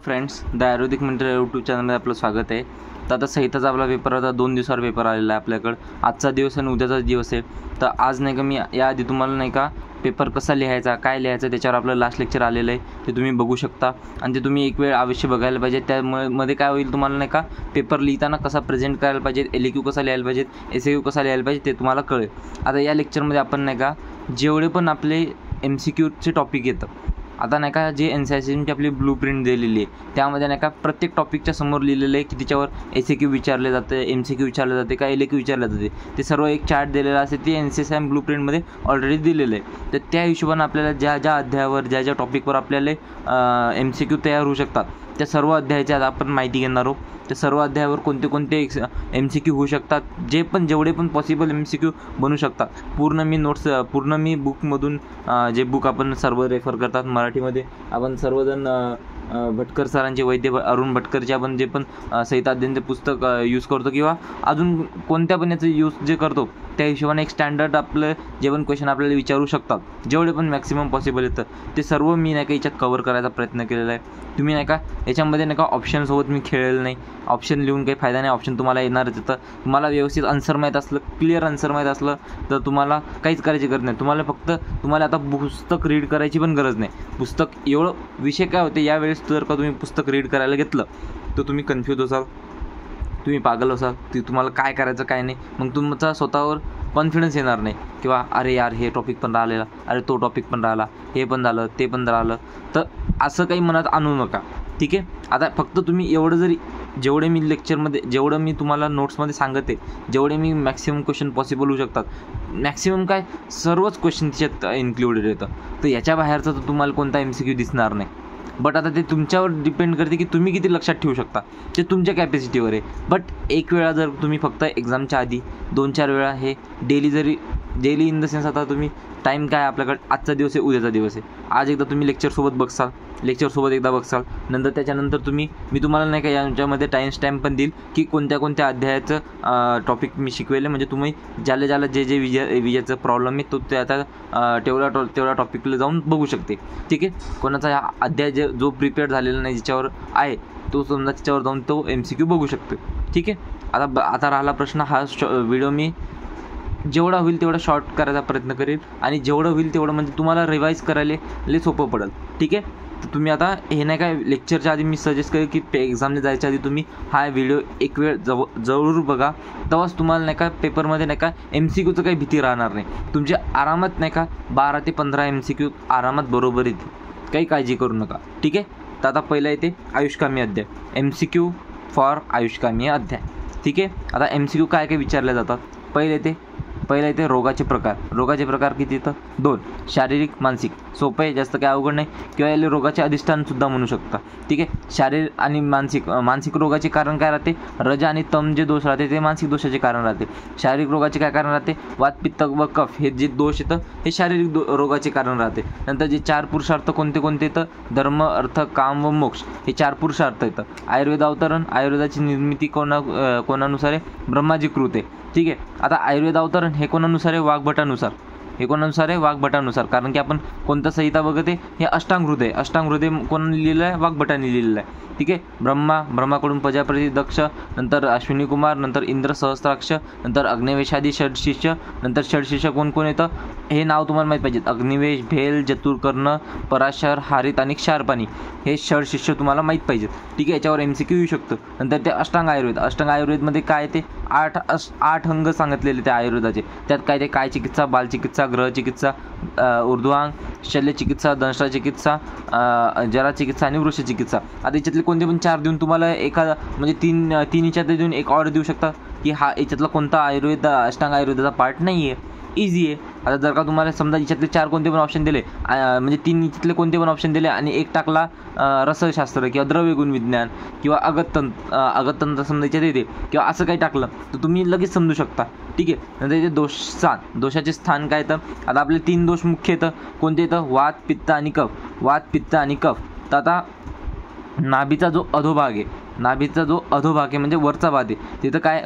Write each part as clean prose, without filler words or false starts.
Friends, the Ayurvedic मिनटर YouTube चॅनलमध्ये आपलं स्वागत आहे. तर आता संहिताचा आपला पेपर आता 2 दिवसावर पेपर आलेला आहे आपल्याकडं. आजचा दिवस आणि उद्याचा दिवस आहे. तर आज नाही का मी याआधी तुम्हाला नाही का पेपर कसा लिहायचा, काय लिहायचं त्याच्यावर आपलं लास्ट लेक्चर आलेलं आहे. ते तुम्ही बघू शकता आणि ते तुम्ही एक वेळ अवश्य बघायला पाहिजे. त्यामध्ये काय होईल तुम्हाला नाही का पेपर लिहिताना कसा प्रेझेंट करायला पाहिजे, LQ कसा लिहायला पाहिजे, SAQ कसा लिहायला पाहिजे ते तुम्हाला कळेल. आता या लेक्चरमध्ये आपण नाही का जेवढे पण आपले MCQचे टॉपिक येतं, आता नाही का जे NCIRTची आपली ब्लू प्रिंट दिलेली आहे त्यामध्ये नाही का प्रत्येक टॉपिकच्या समोर लिहिलेलं आहे की तिच्यावर SAQ विचारले जाते, MCQ विचारले जाते का LQ विचारले जाते. ते सर्व एक चार्ट दिलेला असते, ते NCIRT ब्लू प्रिंटमध्ये ऑलरेडी दिलेलं आहे. तर त्या हिशोबानं आपल्याला ज्या ज्या अध्यायावर ज्या ज्या टॉपिकवर आपल्याला MCQ तयार होऊ शकतात त्या सर्व अध्यायाची आता आपण माहिती घेणार आहोत. त्या सर्व अध्यायावर कोणते कोणते MCQ होऊ शकतात, जेवढे पण पॉसिबल MCQ बनू शकतात. पूर्ण मी बुकमधून जे बुक आपण सर्व रेफर करतात मराठीमध्ये, आपण सर्वजण भटकर सरांचे वैद्य अरुण भटकरचे आपण जे पण संहिता अध्ययनचे पुस्तक यूज करतो किंवा अजून कोणत्या पण याचं यूज जे करतो त्या हिशोबाने एक स्टँडर्ड आपलं जे पण क्वेश्चन आपल्याला विचारू शकतात, जेवढे पण मॅक्सिमम पॉसिबल येतं ते सर्व मी नाही का याच्यात कवर करायचा प्रयत्न केलेला आहे. तुम्ही नाही का याच्यामध्ये नाही का ऑप्शनसोबत मी खेळलेलं नाही. ऑप्शन लिहून काही फायदा नाही, ऑप्शन तुम्हाला येणारच येतं. तुम्हाला व्यवस्थित आन्सर माहीत असलं, क्लिअर आन्सर माहीत असलं तर तुम्हाला काहीच करायची गरज नाही. तुम्हाला आता पुस्तक रीड करायची पण गरज नाही. पुस्तक एवढं विषय काय होते यावेळेस, जर का तुम्ही पुस्तक रीड करायला घेतलं तर तुम्ही कन्फ्यूज असाल, तुम्ही पागल असाल, तुम्हाला काय करायचं काय नाही. मग तुमचा स्वतःवर कॉन्फिडन्स येणार नाही किंवा अरे यार हे टॉपिक पण राहिलेला, अरे तो टॉपिक पण राहिला, हे पण झालं ते पण राहिलं. तर असं काही मनात आणू नका, ठीक आहे. आता फक्त तुम्ही एवढं जरी जेवढे मी लेक्चरमध्ये जेवढं मी तुम्हाला नोट्समध्ये सांगते, जेवढे मी मॅक्सिमम क्वेश्चन पॉसिबल होऊ शकतात, मॅक्सिमम काय सर्वच क्वेश्चन त्याच्यात इन्क्लुडेड येतं. तर याच्या बाहेरचा तर तुम्हाला कोणता MCQ दिसणार नाही. बट आता ते तुमच्यावर डिपेंड करते की तुम्ही किती लक्षात ठेवू शकता, ते तुमच्या कॅपॅसिटीवर आहे. बट एक वेळा जर तुम्ही फक्त एक्झामच्या आधी 2-4 वेळा हे डेली इन द सेन्स, आता तुम्ही टाईम काय आपल्याकडे आजचा दिवस आहे, उद्याचा दिवस आहे, आज एकदा तुम्ही लेक्चरसोबत एकदा बघसाल, नंतर त्याच्यानंतर मी तुम्हाला नाही का याच्यामध्ये टाईम स्टॅम्प पण देईल की कोणत्या कोणत्या अध्यायाचं टॉपिक मी शिकवेले, म्हणजे तुम्ही ज्याला जे विजेचं प्रॉब्लेम आहे तो ते आता तेवढ्या टॉपिकला जाऊन बघू शकते, ठीक आहे. कोणाचा हा अध्याय जो प्रिपेअर झालेला नाही ज्याच्यावर आहे तो समजा त्याच्यावर जाऊन तो MCQ बघू शकतो, ठीक आहे. आता राहिला प्रश्न, हा व्हिडिओ मी जेवढा होईल तेवढा शॉर्ट करायचा प्रयत्न करेल आणि जेवढं होईल तेवढं म्हणजे तुम्हाला रिवाईज करायला लय सोपं पडेल, ठीक आहे. तर तुम्ही आता हे नाही काय लेक्चरच्या आधी मी सजेस्ट करेल की एक्झामला जायच्या आधी तुम्ही हा व्हिडिओ एक वेळ जरूर बघा. तेव्हाच तुम्हाला नाही का पेपरमध्ये नाही का MCQचं काही भीती राहणार नाही. तुमच्या आरामात नाही का 12 ते 15 MCQ आरामात बरोबर येते, काही काळजी करू नका, ठीक आहे. तर आता पहिला येते आयुष्कामी अध्याय, MCQ फॉर आयुष्कामी अध्याय, ठीक आहे. आता MCQ काय काय विचारले जातात. पहिलं येते रोगाचे प्रकार किती येतं, 2. शारीरिक मानसिक, सोपं आहे, जास्त काय अवघड नाही. किंवा याला रोगाचे अधिष्ठानसुद्धा म्हणू शकता, ठीक आहे. शारीरिक आणि मानसिक रोगाचे कारण काय राहते, रज आणि तम जे दोष राहते ते मानसिक दोषाचे कारण राहते. शारीरिक रोगाचे काय कारण राहते, वात पित्त व कफ हे जे दोष येतं हे शारीरिक रोगाचे कारण राहते. नंतर जे 4 पुरुषार्थ कोणते येतं, धर्म अर्थ काम व मोक्ष हे 4 पुरुषार्थ येतं. आयुर्वेद अवतरण, आयुर्वेदाची निर्मिती कोणानुसार आहे, ब्रह्माजी कृत आहे, ठीक आहे. आता आयुर्वेद अवतरण हे कोणानुसार आहे, वाग्भटानुसार. कारण की आपण कोणतं संहिता बघते, हे अष्टांगहृदय कोणाने लिहिलेलं आहे, वाग्भटाने लिहिलेलं आहे, ठीक आहे. ब्रह्माकडून प्रजापती दक्ष, नंतर अश्विनी कुमार, नंतर इंद्र सहस्त्राक्ष, नंतर अग्निवेशादी षडशिष्य. नंतर षडशिष्य कोण येतं हे नाव तुम्हाला माहीत पाहिजे, अग्निवेश, भेल, जतुर्कर्ण, पराशर, हारित आणि क्षारपाणी हे षडशिष्य तुम्हाला माहीत पाहिजेत, ठीक आहे. याच्यावर MCQ येऊ शकतं. नंतर ते अष्टांग आयुर्वेदमध्ये काय ते 8 अंग सांगितलेले त्या आयुर्वेदाचे. त्यात काय ते काय चिकित्सा, बालचिकित्सा, ग्रहचिकित्सा, ऊर्ध्वांग, शल्यचिकित्सा, दंशचिकित्सा, जराचिकित्सा आणि वृषचिकित्सा. आता याच्यातले कोणते पण 4 देऊन तुम्हाला एखादा म्हणजे 3 याच्यात देऊन एक ऑर्डर देऊ शकता की हा याच्यातला कोणता अष्टांग आयुर्वेदाचा पार्ट नाही आहे, इझी आहे. आता जर का तुम्हाला समजा याच्यातले 4 कोणते पण ऑप्शन दिले, म्हणजे 3 याच्यातले कोणते पण ऑप्शन दिले आणि एक टाकला रसशास्त्र किंवा द्रव्यगुण विज्ञान किंवा अगततंत्र समजा याच्यात येते किंवा असं काही टाकलं तर तुम्ही लगेच समजू शकता, ठीक आहे. नंतर याचे दोषाचे स्थान काय येतं. आता आपले 3 दोष मुख्य येतं, कोणते येतं, वात पित्त आणि कफ. तर आता नाभीचा जो अधोभाग आहे म्हणजे वरचा भाग आहे, तिथं काय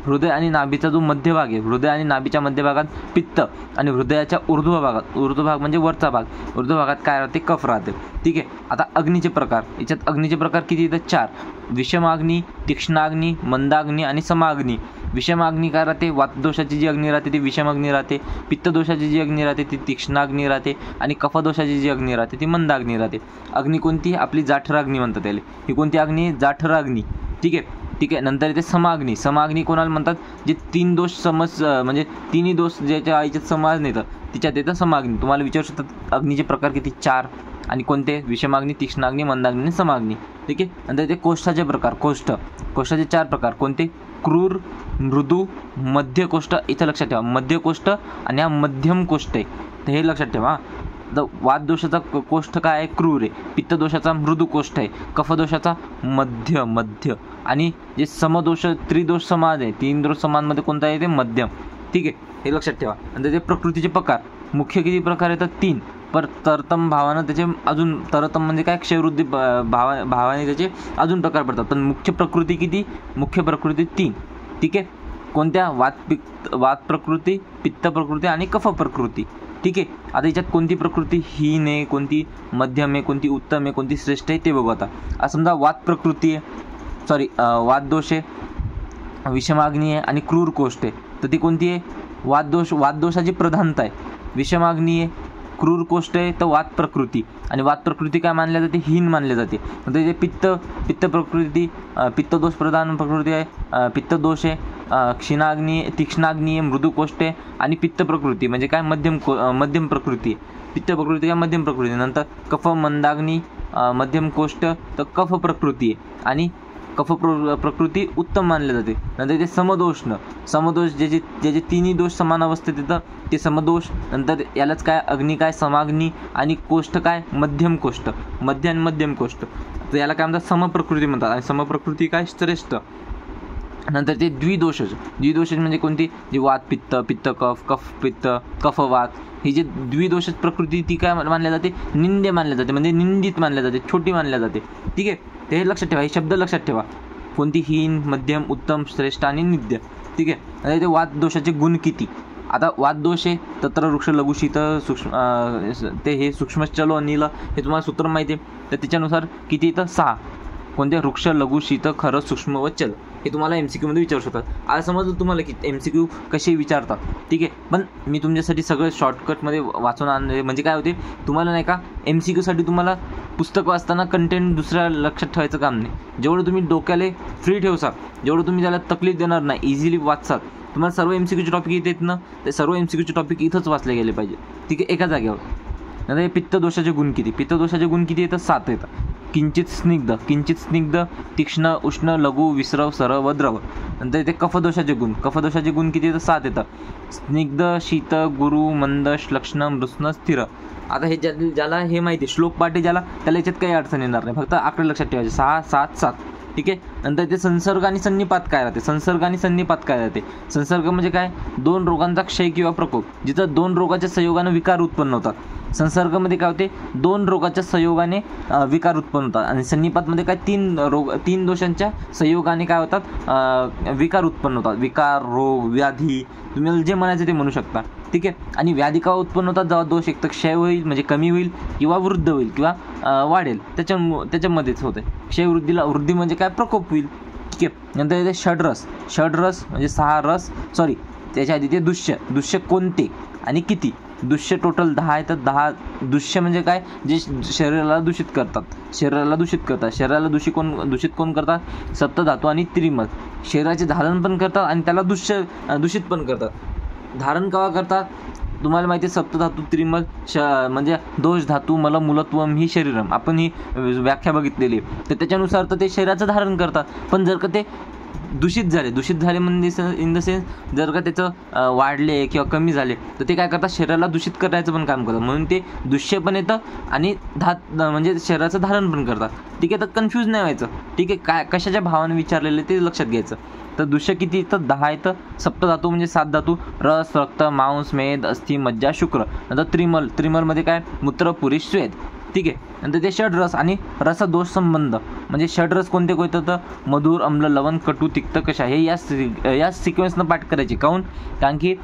हृदय आणि नाभीचा जो मध्यभाग आहे, हृदय आणि नाभीच्या मध्यभागात पित्त आणि हृदयाच्या ऊर्ध्व भाग म्हणजे वरचा भाग, ऊर्ध्व भागात काय राहते, कफ राहते. ठीक आहे. आता अग्नीचे प्रकार, याच्यात अग्नीचे प्रकार किती येतात, 4. विषमाग्नी, तीक्ष्णाग्नी, मंदाग्नी आणि समाग्नी. विषमाग्नी काय राहते, वातदोषाची जी अग्नी राहते ती विषमाग्नी राहते, पित्तदोषाची जी अग्नी राहते ती तीक्ष्णाग्नी राहते आणि कफदोषाची जी अग्नी राहते ती मंदाग्नी राहते. अग्नी कोणती, आपली जाठराग्नी म्हणतात त्याला. ही कोणती अग्नी, जाठराग्नी. ठीक आहे. ठीक आहे. नंतर येते समाग्नी. समाग्नी कोणाला म्हणतात, जे 3 दोष म्हणजे तिन्ही दोष ज्याच्या आईच्यात समाज नाही तर तिच्यात येतं समाग्नी. तुम्हाला विचारू शकतात अग्नीचे प्रकार किती, 4. आणि कोणते, विषमाग्नी, तीक्ष्णाग्नी, मंदाग्नी आणि समाग्नी. ठीक आहे. नंतर ते कोष्ठाचे प्रकार, कोष्ठाचे 4 प्रकार कोणते, क्रूर, मृदू, मध्य कोष्ठ. इथं लक्षात ठेवा, मध्य कोष्ठ आणि हा मध्यम कोष्ठ आहे, तर हे लक्षात ठेवा. वातदोषाचा कोष्ठ काय आहे, क्रूर आहे. पित्तदोषाचा मृदू कोष्ठ आहे. कफदोषाचा मध्य आणि जे समदोष, त्रिदोष समाज आहे, 3 दोष समाजमध्ये कोणता आहे ते मध्यम. ठीक आहे, हे लक्षात ठेवा. नंतर ते प्रकृतीचे प्रकार, मुख्य किती प्रकार येतात, 3. पर तरतम भावानं त्याचे अजून, तरतम म्हणजे काय, क्षयवृद्धी भावाने त्याचे अजून प्रकार पडतात. पण मुख्य प्रकृती किती, मुख्य प्रकृती 3. ठीक आहे. कोणत्या, वात प्रकृती, पित्त प्रकृती आणि कफ प्रकृती. ठीक आहे. आता याच्यात कोणती प्रकृती हीन आहे, कोणती मध्यम आहे, कोणती उत्तम आहे, कोणती श्रेष्ठ आहे ते बघू. आता समजा वात प्रकृती आहे, वातदोष आहे, विषमाग्नी आहे आणि क्रूर कोष्ठ आहे, तर ती कोणती आहे, वातदोषाची प्रधानता आहे. विषमाग्नी आहे, क्रूर कोष्ठ आहे, तर वात प्रकृती. आणि वात प्रकृती काय मानल्या जाते, हीन मानले जाते. म्हणजे जे पित्त प्रकृती, पित्तदोष प्रधान प्रकृती आहे, पित्तदोष आहे, तीक्ष्णाग्नी आहे, मृदू कोष्ठ आहे आणि पित्त प्रकृती म्हणजे काय, मध्यम प्रकृती आहे. पित्त प्रकृती काय, मध्यम प्रकृती. नंतर कफ मंदाग्नी, मध्यम कोष्ठ, तर कफ प्रकृती आहे आणि कफ प्रकृती उत्तम मानले जाते. नंतर ते समदोष ज्याचे तिन्ही दोष समान अवस्थेत येतं ते समदोष. नंतर यालाच काय, अग्नी काय, समाग्नी आणि कोष्ठ काय, मध्यम कोष्ठ, मध्य आणि मध्यम कोष्ठ, तर याला काय म्हणतात, समप्रकृती म्हणतात. आणि समप्रकृती काय, श्रेष्ठ. नंतर ते द्विदोष म्हणजे कोणती, जी वात पित्त कफ पित्त कफ वात, ही जी द्विदोष प्रकृती ती काय मानल्या जाते, निंद्य मानल्या जाते, म्हणजे निंदित मानल्या जाते, छोटी मानल्या जाते. ठीक आहे. ते लक्षात ठेवा, हे शब्द लक्षात ठेवा, कोणती, हीन, मध्यम, उत्तम, श्रेष्ठ आणि निंद्य. ठीक आहे. आणि ते वात दोषाचे गुण किती. आता वात दोष आहे, तत्र वृक्ष लघु शीत सूक्ष्म, ते हे सूक्ष्मश्चलो अनिल, हे तुम्हाला सूत्र माहिती आहे, तर त्याच्यानुसार किती येतं, 6. कोणते, वृक्ष लघु शीत खरं सूक्ष्म व चल, हे तुम्हाला MCQ मध्ये विचारू शकतात. आता समजलं तुम्हाला की MCQ कसे विचारतात. ठीक आहे. पण मी तुमच्यासाठी सगळं शॉर्टकटमध्ये वाचून आणले, म्हणजे काय होते, तुम्हाला नाही का MCQ साठी तुम्हाला पुस्तक वाचताना कंटेंट दुसऱ्या लक्षात ठेवायचं काम नाही. जेवढं तुम्ही डोक्याला फ्री ठेवसाल, जेवढं तुम्ही त्याला तकलीफ देणार नाही, इझिली वाचसाल, तुम्हाला सर्व MCQचे टॉपिक इथे येत ना, ते सर्व MCQचे टॉपिक इथंच वाचले गेले पाहिजे. ठीक आहे, एका जागेवर. नंतर हे पित्तदोषाचे गुण किती येतात, 7 येतात. किंचित स्निग्ध, तीक्ष्ण, उष्ण, लघु, विस्रव, सरळ व द्रव. नंतर इथे कफदोषाचे गुण किती येतात, 7 येतात. स्निग्ध, शीत, गुरु, मंद, श्लक्ष्ण, मृत्स्न, स्थिर. आता हे ज्याला हे माहिती, श्लोक पाठी ज्याला, त्याला याच्यात काही अडचण येणार नाही, फक्त आकडे लक्षात ठेवायचे, 6, 7, 7. ठीक आहे. नंतर ते संसर्ग आणि सन्निपात काय राहते, संसर्ग म्हणजे काय, 2 रोगांचा क्षय किंवा प्रकोप, जिथं 2 रोगाच्या संयोगाने विकार उत्पन्न होतात. संसर्गामध्ये काय होते, 2 रोगाच्या संयोगाने विकार उत्पन्न होतात. आणि सन्निपातमध्ये काय, 3 दोषांच्या संयोगाने काय होतात, विकार उत्पन्न होतात. विकार, रोग, व्याधी, तुम्हाला जे म्हणायचं ते म्हणू शकता. ठीक आहे. आणि व्याधी का उत्पन्न होतात, जेव्हा दोष एक तर क्षय होईल म्हणजे कमी होईल, किंवा वृद्ध होईल किंवा वाढेल, त्याच्यामध्येच होते. वृद्धी म्हणजे काय, प्रकोप होईल. ठीक आहे. नंतर येते षडरस म्हणजे 6 रस, त्याच्या आधी ते दुष्य कोणते आणि किती. दुष्य टोटल 10 आहे, तर 10 दुष्य म्हणजे काय, जे शरीराला दूषित करतात. शरीराला दूषित कोण करतात, सप्तधातू आणि त्रिमल. शरीराचे धारण पण करतात आणि त्याला दूषित पण करतात. धारण केव्हा करतात, तुम्हाला माहिती आहे, सप्तधातू त्रिमल म्हणजे दोष धातू मल मूलत्वम ही शरीरम, आपण ही व्याख्या बघितलेली आहे. तर त्याच्यानुसार तर ते शरीराचं धारण करतात. पण जर का ते दूषित झाले म्हणजे इन द सेन्स, जर का त्याचं वाढले किंवा कमी झाले, तर ते काय करतात, शरीराला दूषित करायचं पण काम करतात. म्हणून ते दूष्य पण येतं आणि म्हणजे शरीराचं धारण पण करतात. ठीक आहे. तर कन्फ्यूज नाही व्हायचं. ठीक आहे. काय कशाच्या भावाने विचारलेले ते लक्षात घ्यायचं. तर दुष्य किती येतं, 10 येतं. सप्तधातू म्हणजे 7 धातू, रस, रक्त, मांस, मेद, अस्थि, मज्जा, शुक्र. नंतर त्रिमलमध्ये काय, मूत्र, पुरुष, श्वेत. ठीक आहे. नंतर ते षडरस आणि रसदोष संबंध, म्हणजे षडरस कोणते कोणते तर मधुर, आम्ल, लवण, कटू, तिक्त, कषाय, हे या सिक्वेन्सनं पाठ करायचे. काहून? कारण की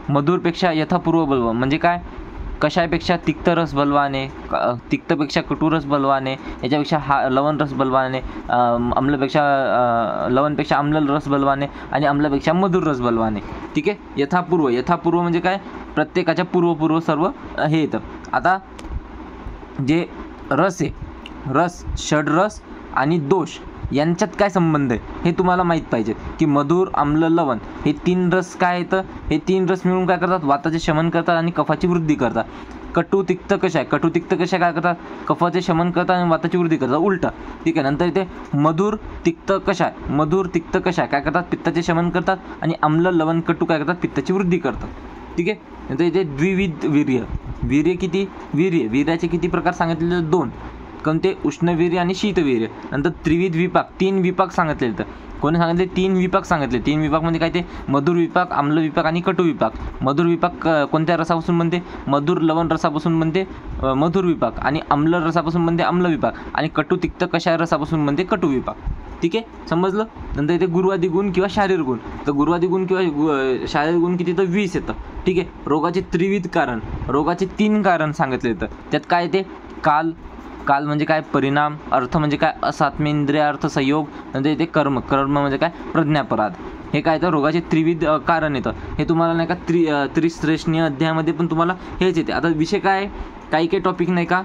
मधुरपेक्षा यथापूर्व बलवान, म्हणजे काय, कषायपेक्षा तिक्त रस बलवाने, तिक्तपेक्षा कटू रस बलवाने, याच्यापेक्षा लवण रस बलवाने, लवणपेक्षा आम्ल रस बलवाने आणि आम्लापेक्षा मधुर रस बलवाने. ठीक आहे. यथापूर्व म्हणजे काय, प्रत्येकाच्या पूर्व सर्व हे येतं. आता जे रस आहे, रस, षडरस आणि दोष यांच्यात काय संबंध आहे हे तुम्हाला माहीत पाहिजे, की मधुर, आम्ल, लवण हे 3 रस काय येतं, हे 3 रस मिळून काय करतात, वाताचे शमन करतात आणि कफाची वृद्धी करतात. कटू, तिक्त, कषाय काय करतात, कफाचे शमन करतात आणि वाताची वृद्धी करतात, उलटा. ठीक आहे. नंतर इथे मधुर, तिक्त, कषाय काय करतात, पित्ताचे शमन करतात आणि आम्ल, लवण, कटू काय करतात, पित्ताची वृद्धी करतात. ठीक आहे. नंतर इथे द्विविध वीर्य किती, वीर्याचे किती प्रकार सांगितलेले, 2. कोणते, उष्णवीर्य आणि शीतवीर्य. नंतर त्रिविध विपाक, 3 विपाक सांगितले. तर कोणी सांगितले, 3 विपाक सांगितले. 3 विपाक म्हणजे काय, ते मधुर विपाक, आम्ल विपाक आणि कटू विपाक. मधुर विपाक कोणत्या रसापासून बनते, मधुर लवण रसापासून बनते मधुर विपाक, आणि आम्ल रसापासून बनते आम्ल विपाक, आणि कटू तिक्त कषाय रसापासून बनते कटू विपाक. ठीक आहे, समजलं. नंतर इथे गुरुवादी गुण किंवा शारीरिक गुण. तर गुरुवादी गुण किंवा शारीरिक गुण किती, तर 20 येतं. ठीक आहे. रोगाचे त्रिविध कारण, रोगाचे 3 कारण सांगितले येतं. त्यात काय येते, काल म्हणजे काय, परिणाम, अर्थ म्हणजे काय, असात्मेंद्रिय अर्थ संयोग, नंतर इथे कर्म म्हणजे काय, प्रज्ञापराध. हे काय, तर रोगाचे त्रिविध कारण येतं. हे तुम्हाला नाही का त्रिश्रेष्ठीय अध्यायामध्ये पण तुम्हाला हेच येते. आता विषय काय, काही टॉपिक नाही का,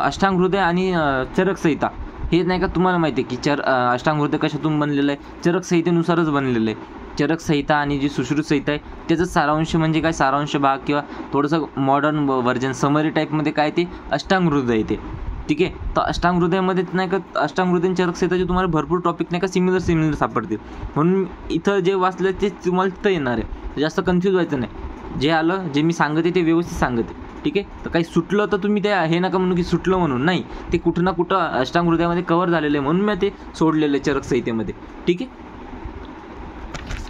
अष्टांग हृदय आणि चरक संहिता हे नाही का तुम्हाला माहिती आहे, की अष्टांग हृदय कशातून बनलेलं आहे, चरक संहितेनुसारच बनलेलं आहे. चरक संहिता आणि जी सुश्रुत संहिता आहे त्याचं सारांश म्हणजे काय, सारांश भाग किंवा थोडंसं मॉडर्न व्हर्जन समरी टाईपमध्ये काय, ते अष्टांग हृदय येते. ठीक आहे. तर अष्टांग हृदयामध्ये नाही का, अष्टांग हृदय चरक संहिताचे तुम्हाला भरपूर टॉपिक नाही का सिमिलर सापडतील. म्हणून इथं जे वाचलं ते तुम्हाला तिथं येणार आहे. जास्त कन्फ्यूज व्हायचं नाही. जे आलं, जे मी सांगते ते व्यवस्थित सांगते. ठीक आहे. तर काही सुटलं तर तुम्ही ते हे नका म्हणून की सुटलं म्हणून, नाही, ते कुठं ना कुठं अष्टांग हृदयामध्ये कव्हर झालेलं आहे म्हणून मी ते सोडलेलं आहे चरक संहितेमध्ये. ठीक आहे.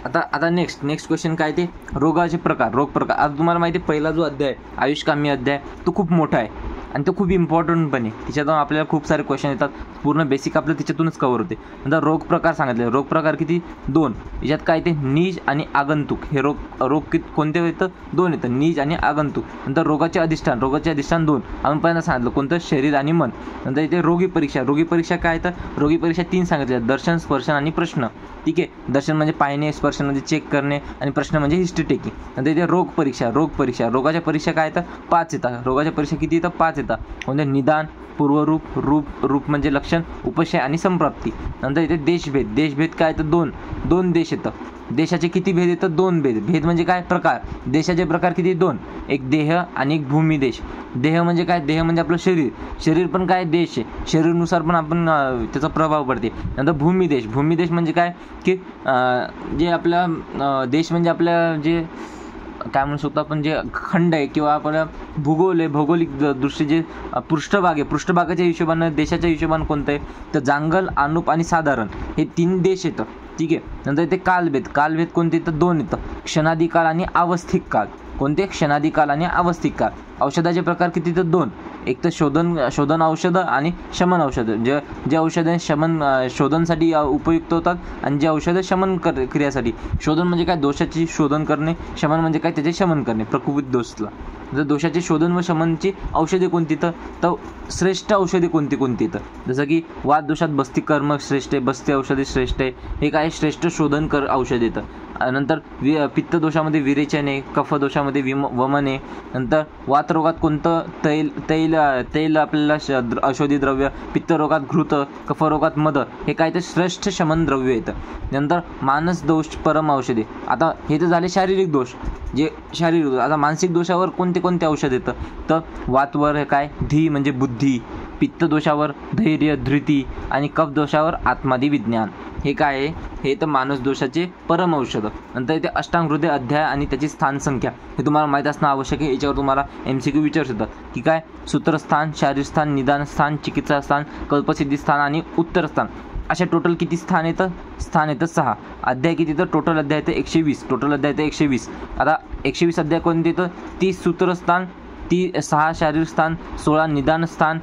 आता नेक्स्ट क्वेश्चन काय, ते रोगाचे प्रकार, रोग प्रकार. आता तुम्हाला माहिती आहे, पहिला जो अध्याय आहे आयुष्कामी अध्याय तो खूप मोठा आहे आणि तो खूप इम्पॉर्टंट पण आहे. तिच्यातून आपल्याला खूप सारे क्वेश्चन येतात, पूर्ण बेसिक आपलं तिच्यातूनच कव्हर होते. नंतर रोग प्रकार सांगितले. रोग प्रकार किती, 2. याच्यात काय, ते निज आणि आगंतुक. हे रोग कोणते येतं, 2 येतं, निज आणि आगंतुक. नंतर रोगाचे अधिष्ठान 2. आपण पहिल्यांदा सांगितलं कोणतं, शरीर आणि मन. नंतर इथे रोगी परीक्षा काय, तर रोगी परीक्षा 3 सांगितले, दर्शन, स्पर्शन आणि प्रश्न. ठीक आहे. दर्शन म्हणजे पाहणे, स्पर्शन म्हणजे चेक करणे आणि प्रश्न म्हणजे हिस्ट्री टेकिंग. नंतर इथे रोग परीक्षा रोगाच्या परीक्षा काय येतं, 5 येतात. रोगाच्या परीक्षा किती येतं, 5 येतात. म्हणजे निदान, पूर्वरूप, रूप म्हणजे लक्षण, उपशय आणि संप्राप्ती. नंतर इथे देशभेद काय येतं, 2 देश येतं. देशाचे किती भेद येतं, 2 भेद म्हणजे काय, प्रकार. देशाचे प्रकार किती, 2. एक देह आणि एक भूमिदेश. देह म्हणजे काय, देह म्हणजे आपलं शरीर पण काय, देश आहे. शरीरनुसार पण आपण त्याचा प्रभाव पडते. नंतर भूमिदेश म्हणजे काय, की जे आपला देश म्हणजे आपल्या जे काय म्हणू शकतो आपण, जे खंड आहे किंवा आपल्या भौगोलिक दृष्टी जे पृष्ठभाग आहे, पृष्ठभागाच्या हिशोबानं देशाच्या हिशोबानं कोणतं आहे, तर जांगल, अनुप आणि साधारण हे 3 देश येतं. ठीक आहे. नंतर इथे कालभेद कोणते येतं, 2 येतं, क्षणादी काल आणि अवस्थिक काल. कोणते, क्षणादी काल आणि अवस्थिक काल. औषधाचे प्रकार किती, तर 2. एक तर शोधन औषधं आणि शमन औषधं. जे औषधं शोधनसाठी उपयुक्त होतात आणि जे औषधं शमन क्रियासाठी. शोधन म्हणजे काय, दोषाची शोधन करणे. शमन म्हणजे काय, त्याचे शमन करणे, प्रकुपित दोषला. जर दोषाचे शोधन व शमनची औषधे कोणती, तर श्रेष्ठ औषधे कोणती तर जसं की वात दोषात बस्ती कर्म श्रेष्ठ आहे, बस्ती औषधे श्रेष्ठ आहे. हे काय, श्रेष्ठ शोधन औषध येतं. नंतर पित्त दोषामध्ये विरेचन आहे, कफ दोषामध्ये वमन आहे. नंतर वात रोगात कोणतं, तैल आपल्याला औषधी द्रव्य. पित्त रोगात घृत, कफ रोगात मध. हे काय, तर श्रेष्ठ शमन द्रव्य येतं. नंतर मानस दोष परम औषधे. आता हे तर झाले शारीरिक दोष, जे शारीरिक. आता मानसिक दोषावर कोणते औषध येतं, तर वातवर हे काय, धी म्हणजे बुद्धी. पित्त दोषावर धैर्य, धृती. आणि कफ दोषावर आत्मादी विज्ञान. हे काय आहे, हे तर मानस दोषाचे परम औषधं. नंतर इथे अष्टांग हृदय अध्याय आणि त्याची स्थान संख्या हे तुम्हाला माहीत असणं आवश्यक आहे. याच्यावर तुम्हाला MCQ विचारू शकतात, की काय, सूत्रस्थान, शारीरस्थान, निदानस्थान, चिकित्सास्थान, कल्पसिद्धीस्थान आणि उत्तरस्थान. अशा टोटल किती स्थान येतं, 6. अध्याय किती, तर टोटल अध्याय येतं 120. आता 120 अध्याय कोणते येतं, 30 सूत्रस्थान, 6 शारीरिक स्थान, 16 निदान स्थान,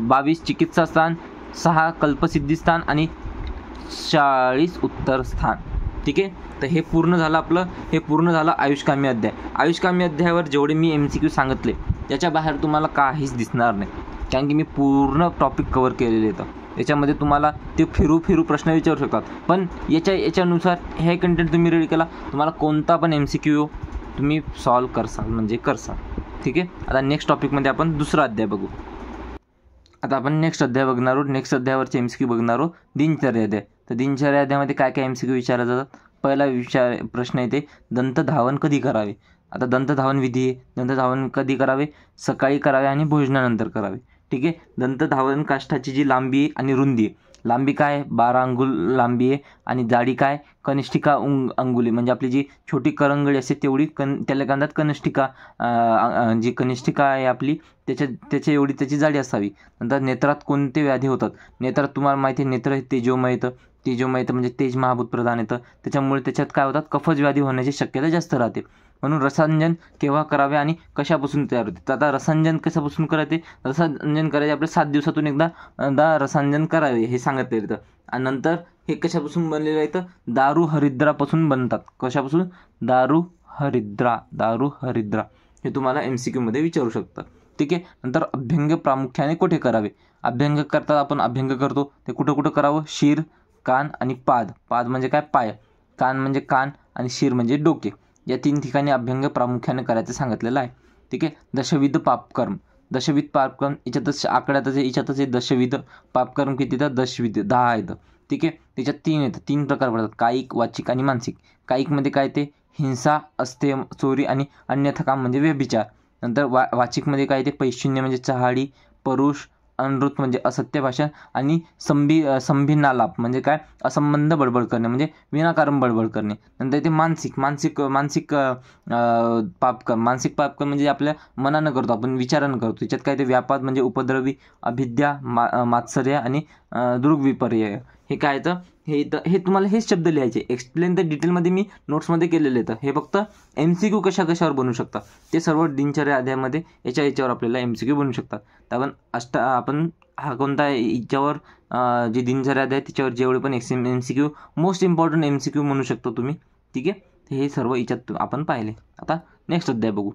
22 चिकित्सा स्थान, 6 कल्पसिद्धी स्थान आणि 40 उत्तर स्थान. ठीक आहे. तर हे पूर्ण झालं आयुष्कामी अध्याय. आयुष्कामी अध्यायावर जेवढे मी MCQ सांगितले त्याच्या बाहेर तुम्हाला काहीच दिसणार नाही, कारण की मी पूर्ण टॉपिक कव्हर केलेले आहेत. याच्यामध्ये तुम्हाला ते फिरू प्रश्न विचारू शकतात, पण याच्यानुसार हे कंटेंट तुम्ही रेडी केला, तुम्हाला कोणता पण MCQ तुम्ही सॉल्व करसाल. ठीक आहे. आता नेक्स्ट टॉपिकमध्ये आपण दुसरा अध्याय बघू. आता आपण नेक्स्ट अध्यायावरचे MCQ बघणार आहोत, दिनचर्या अध्याय. तर दिनचर्या अध्यायामध्ये काय काय MCQ विचारले जातात. पहिला प्रश्न येते, दंतधावन कधी करावे. आता दंतधावन विधी आहे. दंतधावन कधी करावे, सकाळी करावे आणि भोजनानंतर करावे. ठीक आहे. दंतधावन काष्ठाची जी लांबी आहे आणि रुंदी आहे, लांबी काय 12 अंगुल लांबी आहे आणि जाडी काय कनिष्ठिका अंगुली, म्हणजे आपली जी छोटी करंगळी असते तेवढी त्याला म्हणतात कनिष्ठिका. जी कनिष्ठिका आहे आपली त्याच्या एवढी त्याची जाडी असावी. नंतर नेत्रात कोणते व्याधी होतात. नेत्रात तुम्हाला माहिती आहे, नेत्र हे तेजोमय येतं म्हणजे तेज महाभूत प्रधान येतं. त्याच्यामुळे त्याच्यात काय होतात, कफज व्याधी होण्याची शक्यता जास्त राहते. म्हणून रसांजन केव्हा करावे आणि कशापासून तयार होते. तर आता रसांजन कशापासून करायचे, रसांजन करायचे आपल्या 7 दिवसातून एकदा रसांजन करावे हे सांगितले येतं. आणि नंतर हे कशापासून बनलेलं आहे, तर दारू हरिद्रापासून बनतात. कशापासून, दारू हरिद्रा हे तुम्हाला MCQ मध्ये विचारू शकतात. ठीक आहे. नंतर अभ्यंग प्रामुख्याने कुठे करावे. अभ्यंग करतात, आपण अभ्यंग करतो ते कुठं करावं, शिर, कान आणि पाद म्हणजे काय, पाय. कान म्हणजे कान आणि शिर म्हणजे डोके. या 3 ठिकाणी अभ्यंग प्रामुख्याने करायचं सांगितलेलं आहे. ठीक आहे. दशविध पापकर्म याच्यातच आकड्यातच याच्यातच आहे. दशविध पापकर्म किती येतात, 10 आहेत. ठीक आहे. त्याच्यात 3 येतात, 3 प्रकार पडतात, कायिक, वाचिक आणि मानसिक. कायिकमध्ये काय ते हिंसा असते, चोरी आणि अन्यथा काम म्हणजे व्यभिचार. नंतर वाचिकमध्ये काय ते पैशून्य म्हणजे चहाडी, परुष, अनृत म्हणजे असत्य भाषण आणि संभिन्नालाप म्हणजे काय असंबंध बडबड करणे म्हणजे विनाकारण बडबड करणे. नंतर ते मानसिक पापकर्म म्हणजे आपल्या मनानं करतो, आपण विचारानं करतो. त्याच्यात काय ते व्यापाद म्हणजे उपद्रवी, अभिद्या, मात्सर्य आणि दृग्विपर्यय. हे काय तर हे तुम्हाला हेच शब्द लिहायचे. एक्सप्लेन तर डिटेलमध्ये मी नोट्समध्ये केलेले आहेत. हे फक्त MCQ कशावर बनवू शकतात ते सर्व दिनचर्या अध्यायामध्ये याच्यावर आपल्याला MCQ बनवू शकतात. तर आपण हा कोणता याच्यावर जे दिनचर्या अध्याय त्याच्यावर जेवढे पण MCQ मोस्ट इम्पॉर्टंट MCQ म्हणू शकतो तुम्ही. ठीक आहे. हे सर्व याच्यात आपण पाहिले. आता नेक्स्ट अध्याय बघू.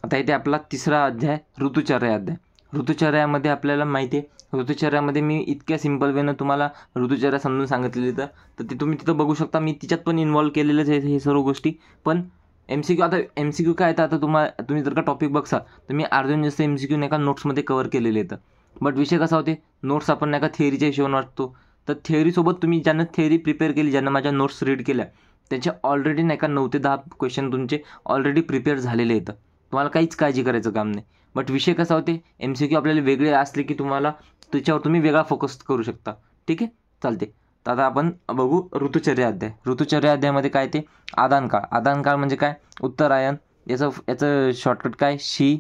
आता इथे आपला तिसरा अध्याय ऋतुचर्या अध्याय. ऋतुचर्यामध्ये आपल्याला माहिती आहे, ऋतुचर्यामध्ये मी इतक्या सिम्पल वेनं तुम्हाला ऋतुचर्या समजून सांगितलेली तर ते तुम्ही तिथं बघू शकता. मी तिच्यात पण इन्व्हॉल्व केलेलंच आहे हे सर्व गोष्टी. पण MCQ काय येतं, आता तुम्ही जर का टॉपिक बघसा तर मी अर्ध्याहून जास्त MCQ नाही का नोट्समध्ये कव्हर केलेले येतं. बट विषय कसा होते, नोट्स आपण नाही का थिअरीच्या हिशोबाने वाटतो. तर थिअरीसोबत तुम्ही ज्यांना थिअरी प्रिपेअर केली, ज्यांना माझ्या नोट्स रीड केल्या, त्यांचे ऑलरेडी नाही का 9 ते 10 क्वेश्चन तुमचे ऑलरेडी प्रिपेअर झालेले येतं. तुम्हाला काहीच काळजी करायचं काम नाही. बट विषय कसा होते, MCQ आपल्याला वेगळे असले की तुम्हाला त्याच्यावर तुम्ही वेगळा फोकस करू शकता. ठीक आहे, चालते. तर आता आपण बघू ऋतुचर्या अध्याय. ऋतुचर्या अध्यायामध्ये काय ते आदान काळ म्हणजे काय, उत्तरायण. याचं शॉर्टकट काय, शी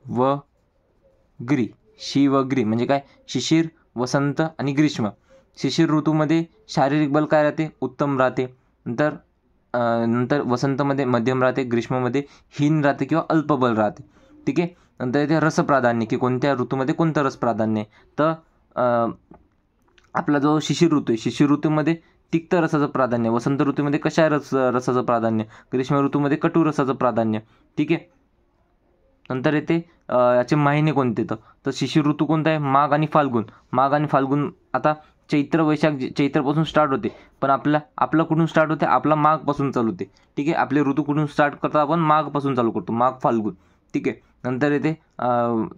व ग्री म्हणजे काय, शिशिर, वसंत आणि ग्रीष्म. शिशिर ऋतूमध्ये शारीरिक बल काय राहते, उत्तम राहते. नंतर वसंतमध्ये मध्यम राहते, ग्रीष्ममध्ये हीन राहते किंवा अल्प बल राहते. ठीक आहे. नंतर इथे रसप्राधान्य की कोणत्या ऋतूमध्ये कोणतं रस प्राधान्य. तर आपला जो शिशिर ऋतू आहे, शिशिर ऋतूमध्ये तिक्त रसाचं प्राधान्य, वसंत ऋतूमध्ये कशा रसाचं प्राधान्य, ग्रीष्म ऋतूमध्ये कटू रसाचं प्राधान्य. ठीक आहे. नंतर येते याचे महिने कोणते, तर शिशिर ऋतू कोणता आहे, माघ आणि फाल्गुन. आता चैत्रपासून स्टार्ट होते, पण आपलं कुठून स्टार्ट होते, आपला माघपासून चालू होते. ठीक आहे. आपले ऋतू कुठून स्टार्ट करतो, आपण माघपासून चालू करतो, माघ फाल्गुन. ठीक आहे. नंतर येते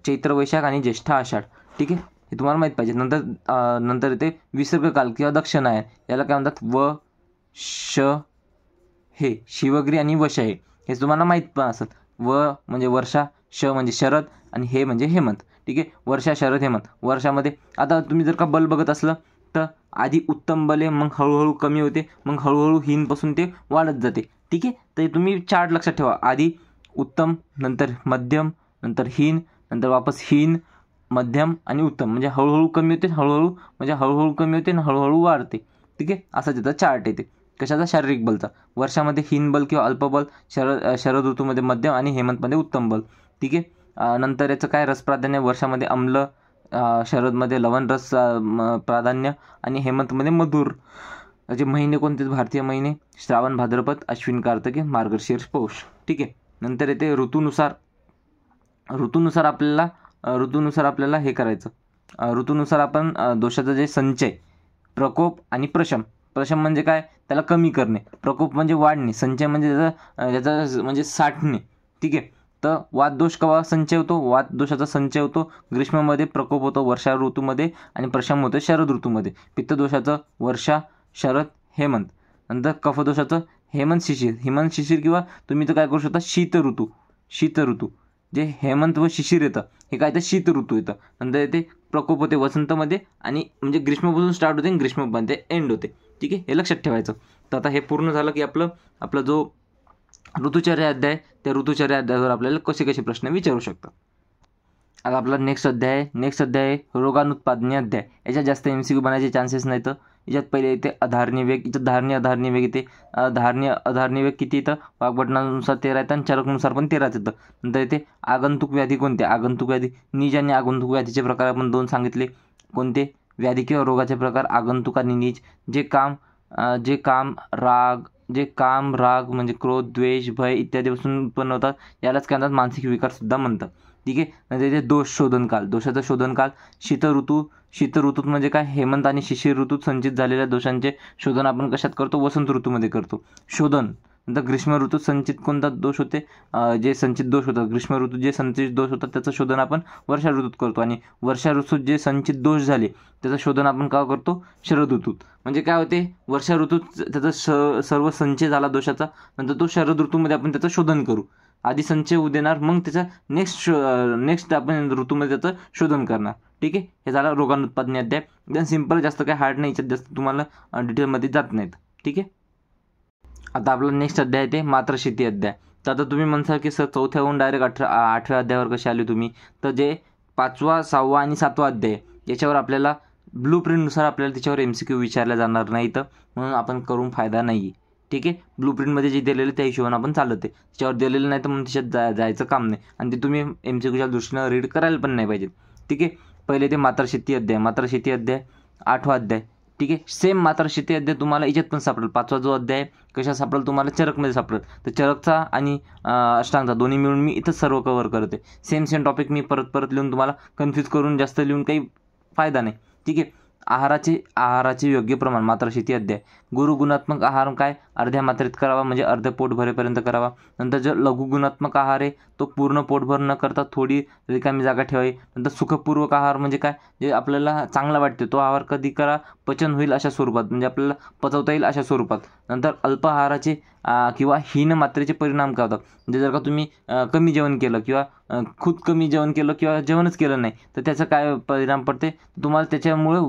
चैत्र वैशाख आणि ज्येष्ठ आषाढ. ठीक आहे, हे तुम्हाला माहीत पाहिजे. नंतर येते विसर्गकाल किंवा दक्षिणायन, याला काय म्हणतात, हे शिवग्री आणि वश हे तुम्हाला माहीत पण असेल. म्हणजे वर्षा, म्हणजे शरद आणि हे म्हणजे हेमंत. ठीक आहे. वर्षा, शरद, हेमंत. वर्षामध्ये आता तुम्ही जर का बल बघत असलं तर आधी उत्तम बल आहे, मग हळूहळू कमी होते, मग हळूहळू हीनपासून ते वाढत जाते. ठीक आहे. तर तुम्ही चार्ट लक्षात ठेवा, आधी उत्तम, नंतर मध्यम, नंतर हीन, नंतर वापस हीन, मध्यम आणि उत्तम. म्हणजे हळूहळू कमी होते, हळूहळू कमी होते आणि हळूहळू वाढते. ठीक आहे. असा त्याचा चार्ट येते. कशाचा? शारीरिक बलचा. वर्षामध्ये हीन बल किंवा अल्प बल, शरद ऋतूमध्ये मध्यम आणि हेमंतमध्ये उत्तम बल. ठीक आहे. नंतर याचं काय? रस प्राधान्य. वर्षामध्ये आम्ल, शरदमध्ये लवण रस प्राधान्य आणि हेमंतमध्ये मधुर. जे महिने कोणते? भारतीय महिने श्रावण, भाद्रपद, अश्विन, कार्तिक, मार्गशीर्ष, पौष. ठीक आहे. नंतर येते ऋतूनुसार आपल्याला हे करायचं. ऋतूनुसार आपण दोषाचं जे संचय, प्रकोप आणि प्रशम. प्रशम म्हणजे काय? त्याला कमी करणे. प्रकोप म्हणजे वाढणे. संचय म्हणजे त्याचा म्हणजे साठणे. ठीक आहे. तर वात दोष केव्हा संचय होतो? वात दोषाचा संचय होतो ग्रीष्मामध्ये, प्रकोप होतो वर्षा ऋतूमध्ये आणि प्रशम होतो शरद ऋतूमध्ये. पित्त दोषाचं वर्षा, शरद, हेमंत. नंतर कफदोषाचं हेमंत, शिशिर किंवा तुम्ही तर काय करू शकता? शीत ऋतू. जे हेमंत व शिशिर येतं हे काय? तर शीत ऋतू येतं. नंतर येते प्रकोप होते वसंतमध्ये आणि म्हणजे ग्रीष्मपासून स्टार्ट होते आणि ग्रीष्ममध्ये एंड होते. ठीक आहे. हे लक्षात ठेवायचं. तर आता हे पूर्ण झालं की आपला जो ऋतुचर्या अध्याय, त्या ऋतुचर्या अध्यायावर आपल्याला कसे प्रश्न विचारू शकतात. आता आपला नेक्स्ट अध्याय आहे रोगानुत्पादनी अध्याय. याच्यात जास्त MCQ बनायचे चान्सेस नाहीत. याच्यात पहिले येते अधारणी वेग. याच्यात अधारणी वेग येते. अधारणी वेग किती येतं? वाघबटनानुसार 13 येतं आणि चरकनुसार पण 13च येतं. नंतर येते आगंतुक व्याधी कोणते? आगंतुक व्याधी. नीज आणि आगंतुक व्याधीचे प्रकार आपण 2 सांगितले. कोणते? व्याधी किंवा रोगाचे प्रकार आगंतुक आणि नीज. जे काम राग म्हणजे क्रोध, द्वेष, भय इत्यादीपासून उत्पन्न होतात यालाच काय म्हणतात? मानसिक विकार सुद्धा म्हणतात. ठीक आहे. नंतर इथे दोष शोधनकाल. दोषाचा शोधनकाल शीत ऋतूत म्हणजे काय? हेमंत आणि शिशिर ऋतूत संचित झालेल्या दोषांचे शोधन आपण कशात करतो? वसंत ऋतूमध्ये करतो शोधन. नंतर ग्रीष्म ऋतूत संचित कोणता दोष होते? जे संचित दोष होतात ग्रीष्म ऋतूत जे संचित दोष होतात त्याचं शोधन आपण वर्षा ऋतूत करतो आणि वर्षा ऋतूत जे संचित दोष झाले त्याचं शोधन आपण का करतो? शरद ऋतूत. म्हणजे काय होते? वर्षा ऋतूत त्याचा सर्व संचय झाला दोषाचा, नंतर तो शरद ऋतूमध्ये आपण त्याचं शोधन करू. आधी संचय होऊ देणार, मग त्याचा नेक्स्ट आपण ऋतूमध्ये त्याचं शोधन करणार. ठीक आहे. हे झालं रोगानुत्पादनी अध्याय. एकदम सिंपल, जास्त काय हार्ड नाही, याच्यात जास्त तुम्हाला डिटेलमध्ये जात नाहीत. ठीक आहे. आता आपला नेक्स्ट अध्याय आहे ते मात्रशेती अध्याय. तर आता तुम्ही म्हणसाल की सर चौथ्याहून डायरेक्ट 8व्या अध्यायावर कसे आले तुम्ही? तर जे 5वा, 6वा आणि 7वा अध्याय याच्यावर आपल्याला ब्लूप्रिंटनुसार आपल्याला त्याच्यावर MCQ विचारल्या जाणार नाहीत, म्हणून आपण करून फायदा नाही आहे. ठीक आहे. ब्लूप्रिंटमध्ये जे दिलेलं त्या हिशोबाने आपण चालत आहे. त्याच्यावर दिलेलं नाही तर म्हणून त्याच्यात जायचं काम नाही आणि ते तुम्ही MCQच्या दृष्टीनं रीड करायला पण नाही पाहिजे. ठीक आहे. पहिले ते मात्रशेती अध्याय 8वा अध्याय. ठीक आहे. सेम मात्रशेती अध्याय तुम्हाला याच्यात पण सापडेल. 5वा जो अध्याय कशा सापडेल? तुम्हाला चरकमध्ये सापडेल. तर चरकचा आणि अष्टांगचा दोन्ही मिळून मी इथं सर्व कव्हर करते. सेम टॉपिक मी परत लिहून तुम्हाला कन्फ्यूज करून जास्त लिहून काही फायदा नाही. ठीक आहे. आहाराचे योग्य प्रमाण मात्रशेती अध्याय. गुणात्मक आहार काय? अर्ध्या मात्रेत करावा म्हणजे अर्धे पोट भरेपर्यंत करावा. नंतर जो लघुगुणात्मक आहार आहे तो पूर्ण पोटभर न करता थोडी रिकामी जागा ठेवावी. नंतर सुखपूर्वक आहार म्हणजे काय? जे आपल्याला चांगला वाटते तो आहार कधी करा? पचन होईल अशा स्वरूपात, म्हणजे आपल्याला पचवता येईल अशा स्वरूपात. नंतर अल्प आहाराचे किंवा हीन मात्रेचे परिणाम काय होतात? म्हणजे जर का तुम्ही कमी जेवण केलं किंवा खूप कमी जेवण केलं किंवा जेवणच केलं नाही तर त्याचा काय परिणाम पडते? तुम्हाला त्याच्यामुळे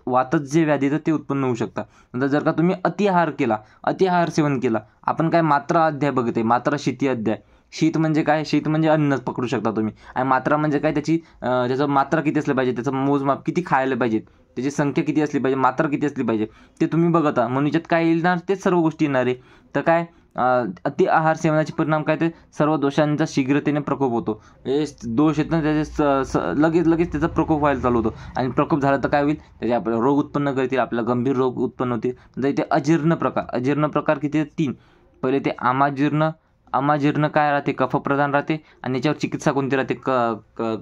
वातच जे व्याधी येतं ते उत्पन्न होऊ शकतात. नंतर जर का तुम्ही अतिआहार सेवन केला, आपण काय मात्रा अध्याय बघते, मात्रशेती अध्याय. शीत म्हणजे काय? शीत म्हणजे अन्न पकडू शकता तुम्ही. आणि मात्रा म्हणजे काय? त्याचं मात्रा किती असली पाहिजे, त्याचं मोजमाप किती खायला पाहिजे, त्याची संख्या किती असली पाहिजे, मात्रा किती असली पाहिजे ते तुम्ही बघता. म्हणून याच्यात काय येणार? तेच सर्व गोष्टी येणार आहे. तर काय अति आहार सेवनाचे परिणाम काय? ते सर्व दोषांचा शीघ्रतेने प्रकोप होतो. दोष येत ना त्याचे लगेच त्याचा प्रकोप व्हायला चालू होतो आणि प्रकोप झाला तर काय होईल? त्याचे आपल्याला रोग उत्पन्न करतील, आपल्याला गंभीर रोग उत्पन्न होतील. नंतर इथे अजीर्ण प्रकार किती? 3. पहिले ते अमाजीर्ण काय राहते? कफप्रधान राहते आणि याच्यावर चिकित्सा कोणती राहते?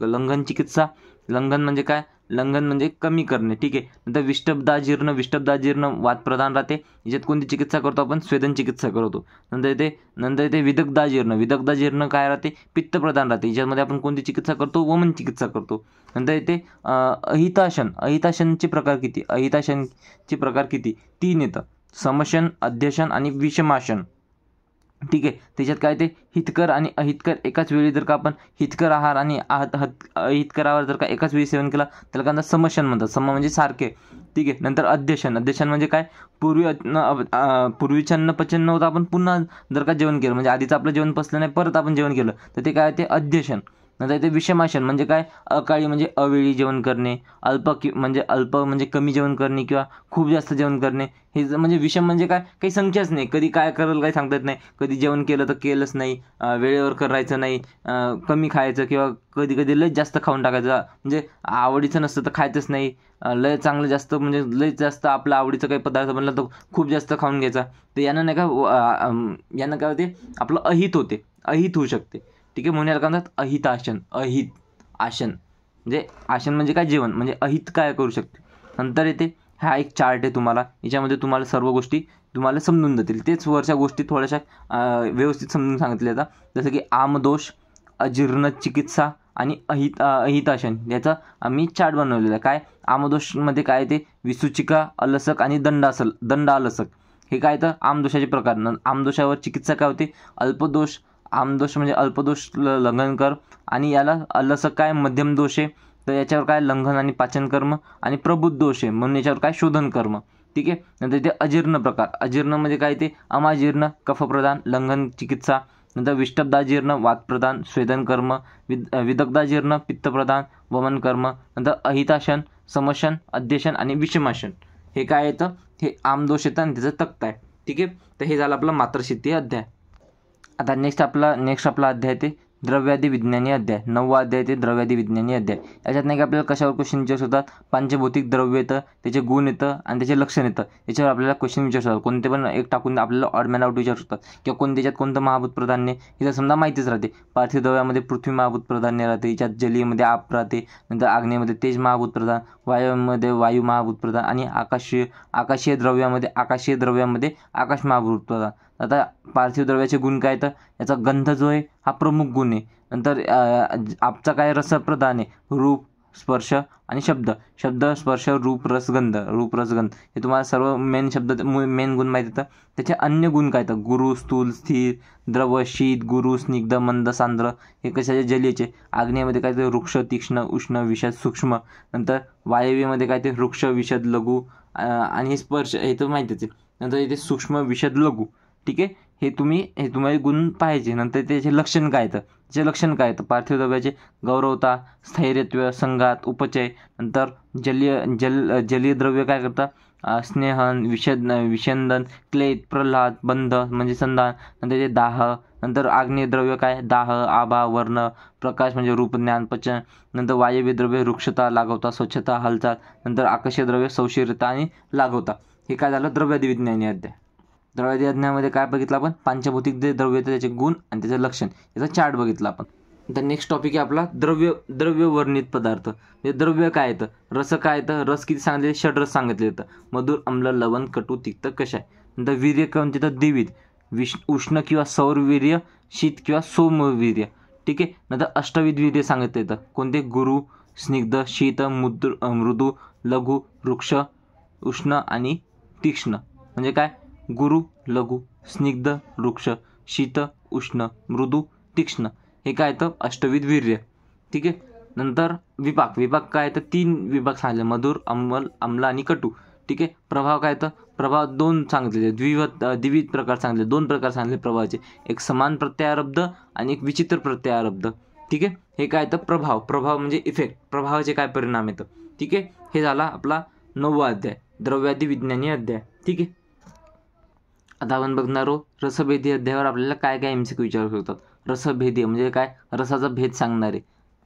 लंघन चिकित्सा. लंघन म्हणजे काय? लंघन म्हणजे कमी करणे. ठीक आहे. नंतर विष्टब्दाजीर्ण वातप्रधान राहते. याच्यात कोणती चिकित्सा करतो आपण? स्वेदन चिकित्सा करतो. नंतर इथे विदग्धाजीर्ण काय राहते? पित्तप्रधान राहते. याच्यामध्ये आपण कोणती चिकित्सा करतो? वमन चिकित्सा करतो. नंतर इथे अहिताशनचे प्रकार किती? 3 येतं. समशन, अध्यशन आणि विषमाशन. ठीक आहे. त्याच्यात काय ते हितकर आणि अहितकर एकाच वेळी जर का आपण हितकर आहार आणि अहितकर आहार जर का एकाच वेळी सेवन केला त्याला काय म्हणतात? समशन म्हणतात. सम म्हणजे सारखे. ठीक आहे. नंतर अध्यशन म्हणजे काय? पूर्वीचं अन्न पचन नव्हतं, आपण पुन्हा जर का जेवण केलं म्हणजे आधीचं आपलं जेवण पचलं नाही परत आपण जेवण केलं तर ते काय? ते अध्यशन. नंतर येते विषमाशन म्हणजे काय, अकाळी म्हणजे अवेळी जेवण करणे, अल्प म्हणजे कमी जेवण करणे किंवा खूप जास्त जेवण करणे. हे म्हणजे विषम म्हणजे काय, काही संख्याच नाही, कधी काय करेल काही सांगता येत नाही, कधी जेवण केलं तर केलंच नाही, वेळेवर करायचं नाही, कमी खायचं किंवा कधी कधी लयच जास्त खाऊन टाकायचं, म्हणजे आवडीचं नसतं तर खायचंच नाही, लय चांगलं जास्त म्हणजे लयच जास्त आपलं आवडीचं काही पदार्थ बनला तर खूप जास्त खाऊन घ्यायचा. तर यानं नाही का यानं काय होते, आपलं अहित होते, अहित होऊ शकते. ठीक आहे, म्हणून याला काय म्हणतात अहित आसन. अहित आसन म्हणजे आसन म्हणजे काय, जेवण, म्हणजे अहित काय करू शकते. नंतर येते हा एक चार्ट आहे तुम्हाला, याच्यामध्ये तुम्हाला सर्व गोष्टी तुम्हाला समजून जातील. तेच वरच्या गोष्टी थोड्याशा व्यवस्थित समजून सांगितल्या जातात. जसं की आमदोष, अजीर्ण चिकित्सा आणि अहिताशन, याचा आम्ही चार्ट बनवलेला आहे. काय आमदोषमध्ये काय ते विसूचिका, अलसक आणि दंडालसक, हे काय तर आमदोषाचे प्रकार. आमदोषावर चिकित्सा काय होते, अल्पदोष. आमदोष म्हणजे अल्पदोष लंघन कर, आणि याला अलसक काय मध्यम दोष आहे, तर याच्यावर काय लंघन आणि पाचन कर्म, आणि प्रबुद्ध दोष आहे म्हणून याच्यावर काय शोधन कर्म. ठीक आहे, नंतर ते अजीर्ण प्रकार. अजीर्ण म्हणजे काय ते अमाजीर्ण कफप्रदान लंघन चिकित्सा. नंतर विष्टब्दाजीर्ण वातप्रदान स्वेदन कर्म. विदग्धाजीर्ण पित्तप्रदान वमन कर्म. नंतर अहिताशन, समशन, अध्यशन आणि विषमाशन, हे काय येतं, हे आमदोष येतं आणि त्याचं तक्त आहे. ठीक आहे, तर हे झालं आपलं मात्रशित्ती अध्याय. आता नेक्स्ट आपला अध्याय ते द्रव्यादी विज्ञानी अध्याय. 9वा अध्याय ते द्रव्यादी विज्ञानी अध्याय. याच्यात नाही का आपल्याला कशावर क्वेश्चन विचारत होतात, पंचभौतिक द्रव्य येतं, त्याचे गुण येतं आणि त्याचे लक्षण येतं, याच्यावर आपल्याला क्वेश्चन विचारत होतात. कोणते पण एक टाकून आपल्याला ऑड मॅन आउट विचारत होतात, किंवा त्याच्यात कोणतं महाभूत प्राधान्य हे समजा माहितीच राहते. पार्थिव द्रव्यामध्ये पृथ्वी महाभूत प्राधान्य राहते, याच्यात जलीयमध्ये आप राहते, नंतर आग्नेयमध्ये तेज महाभूत प्रधान, वायूमध्ये वायू महाभूत प्रधान, आणि आकाशीय द्रव्यामध्ये आकाश महाभूत प्रधान. आता पार्थिव द्रव्याचे गुण काय, तर याचा गंध जो आहे हा प्रमुख गुण आहे. नंतर आपचा काय रसप्रधान आहे, रूप, स्पर्श आणि शब्द स्पर्श रूप रस गंध. हे तुम्हाला सर्व मेन गुण माहिती येतं. त्याचे अन्य गुण काय, तर गुरु, स्थूल, स्थिर, द्रव, शीत, गुरु, स्निग्ध, मंद, सांद्र, हे कशाचे जलीयचे. आग्नेयमध्ये काय ते वृक्ष, तीक्ष्ण, उष्ण, विषद, सूक्ष्म. नंतर वायव्यमध्ये काय ते वृक्ष, विषद, लघु, आणि हे स्पर्श हे तर माहितीच आहे. नंतर इथे सूक्ष्म, विषद, लघु. ठीक आहे, हे तुम्हाला गुण पाहिजे. नंतर त्याचे लक्षण काय, तर पार्थिव द्रव्याचे गौरवता, स्थैर्यत्व, संघात, उपचय. नंतर जलीय द्रव्य काय करतात, स्नेहन, विषंदन, क्लेद, प्रल्हाद, बंध म्हणजे संधान. नंतर ते दाह. नंतर आग्नेय द्रव्य काय, दाह, आभा, वर्ण, प्रकाश म्हणजे रूप, ज्ञान, पचन. नंतर वायव्य द्रव्य रुक्षता, लाघवता, स्वच्छता, हालचाल. नंतर आकाशीय द्रव्य सौशीर्यता आणि लाघवता. हे काय झालं द्रव्यादी विज्ञानी अध्याय. द्रव्यादी अध्यायामध्ये काय बघितलं आपण, पंचभौतिक जे द्रव्य येतं त्याचे गुण आणि त्याचं लक्षण, याचा चार्ट बघितला आपण. तर नेक्स्ट टॉपिक आहे आपला द्रव्य वर्णित पदार्थ. हे द्रव्य काय येतं, रस काय येतं, रस किती सांगितले, षड्रस सांगितले येतं, मधुर, आम्ल, लवण, कटू, तिक्त, कषाय. नंतर वीर्य कोणते तर द्विविध, उष्ण किंवा सौर वीर्य, शीत किंवा सोमवीर्य. ठीक आहे, नंतर अष्टविध वीर्य सांगितलं येतं, कोणते, गुरु, स्निग्ध, शीत, मृदू, लघु, वृक्ष, उष्ण आणि तीक्ष्ण. म्हणजे काय, गुरु, लघु, स्निग्ध, वृक्ष, शीत, उष्ण, मृदू, तीक्ष्ण, हे काय येतं अष्टविध वीर्य. ठीक आहे, नंतर विपाक काय येतं, 3 विभाग सांगितले, मधुर, आम्ल आणि कटू. ठीक आहे, प्रभाव काय येतं, प्रभाव 2 सांगितले, द्विविध प्रकार सांगितले, 2 प्रकार सांगितले प्रभावाचे, एक समान प्रत्यारब्ध आणि एक विचित्र प्रत्यारब्ध. ठीक आहे, हे काय येतं प्रभाव म्हणजे इफेक्ट, प्रभावाचे काय परिणाम येतं. ठीक आहे, हे झाला आपला 9वा अध्याय द्रव्यादी विज्ञानी अध्याय. ठीक आहे, आता आपण बघणार आहोत रसभेदी अध्यायावर आपल्याला काय काय MCQ विचारू शकतात. रसभेदी म्हणजे काय, रसाचा भेद सांगणारे.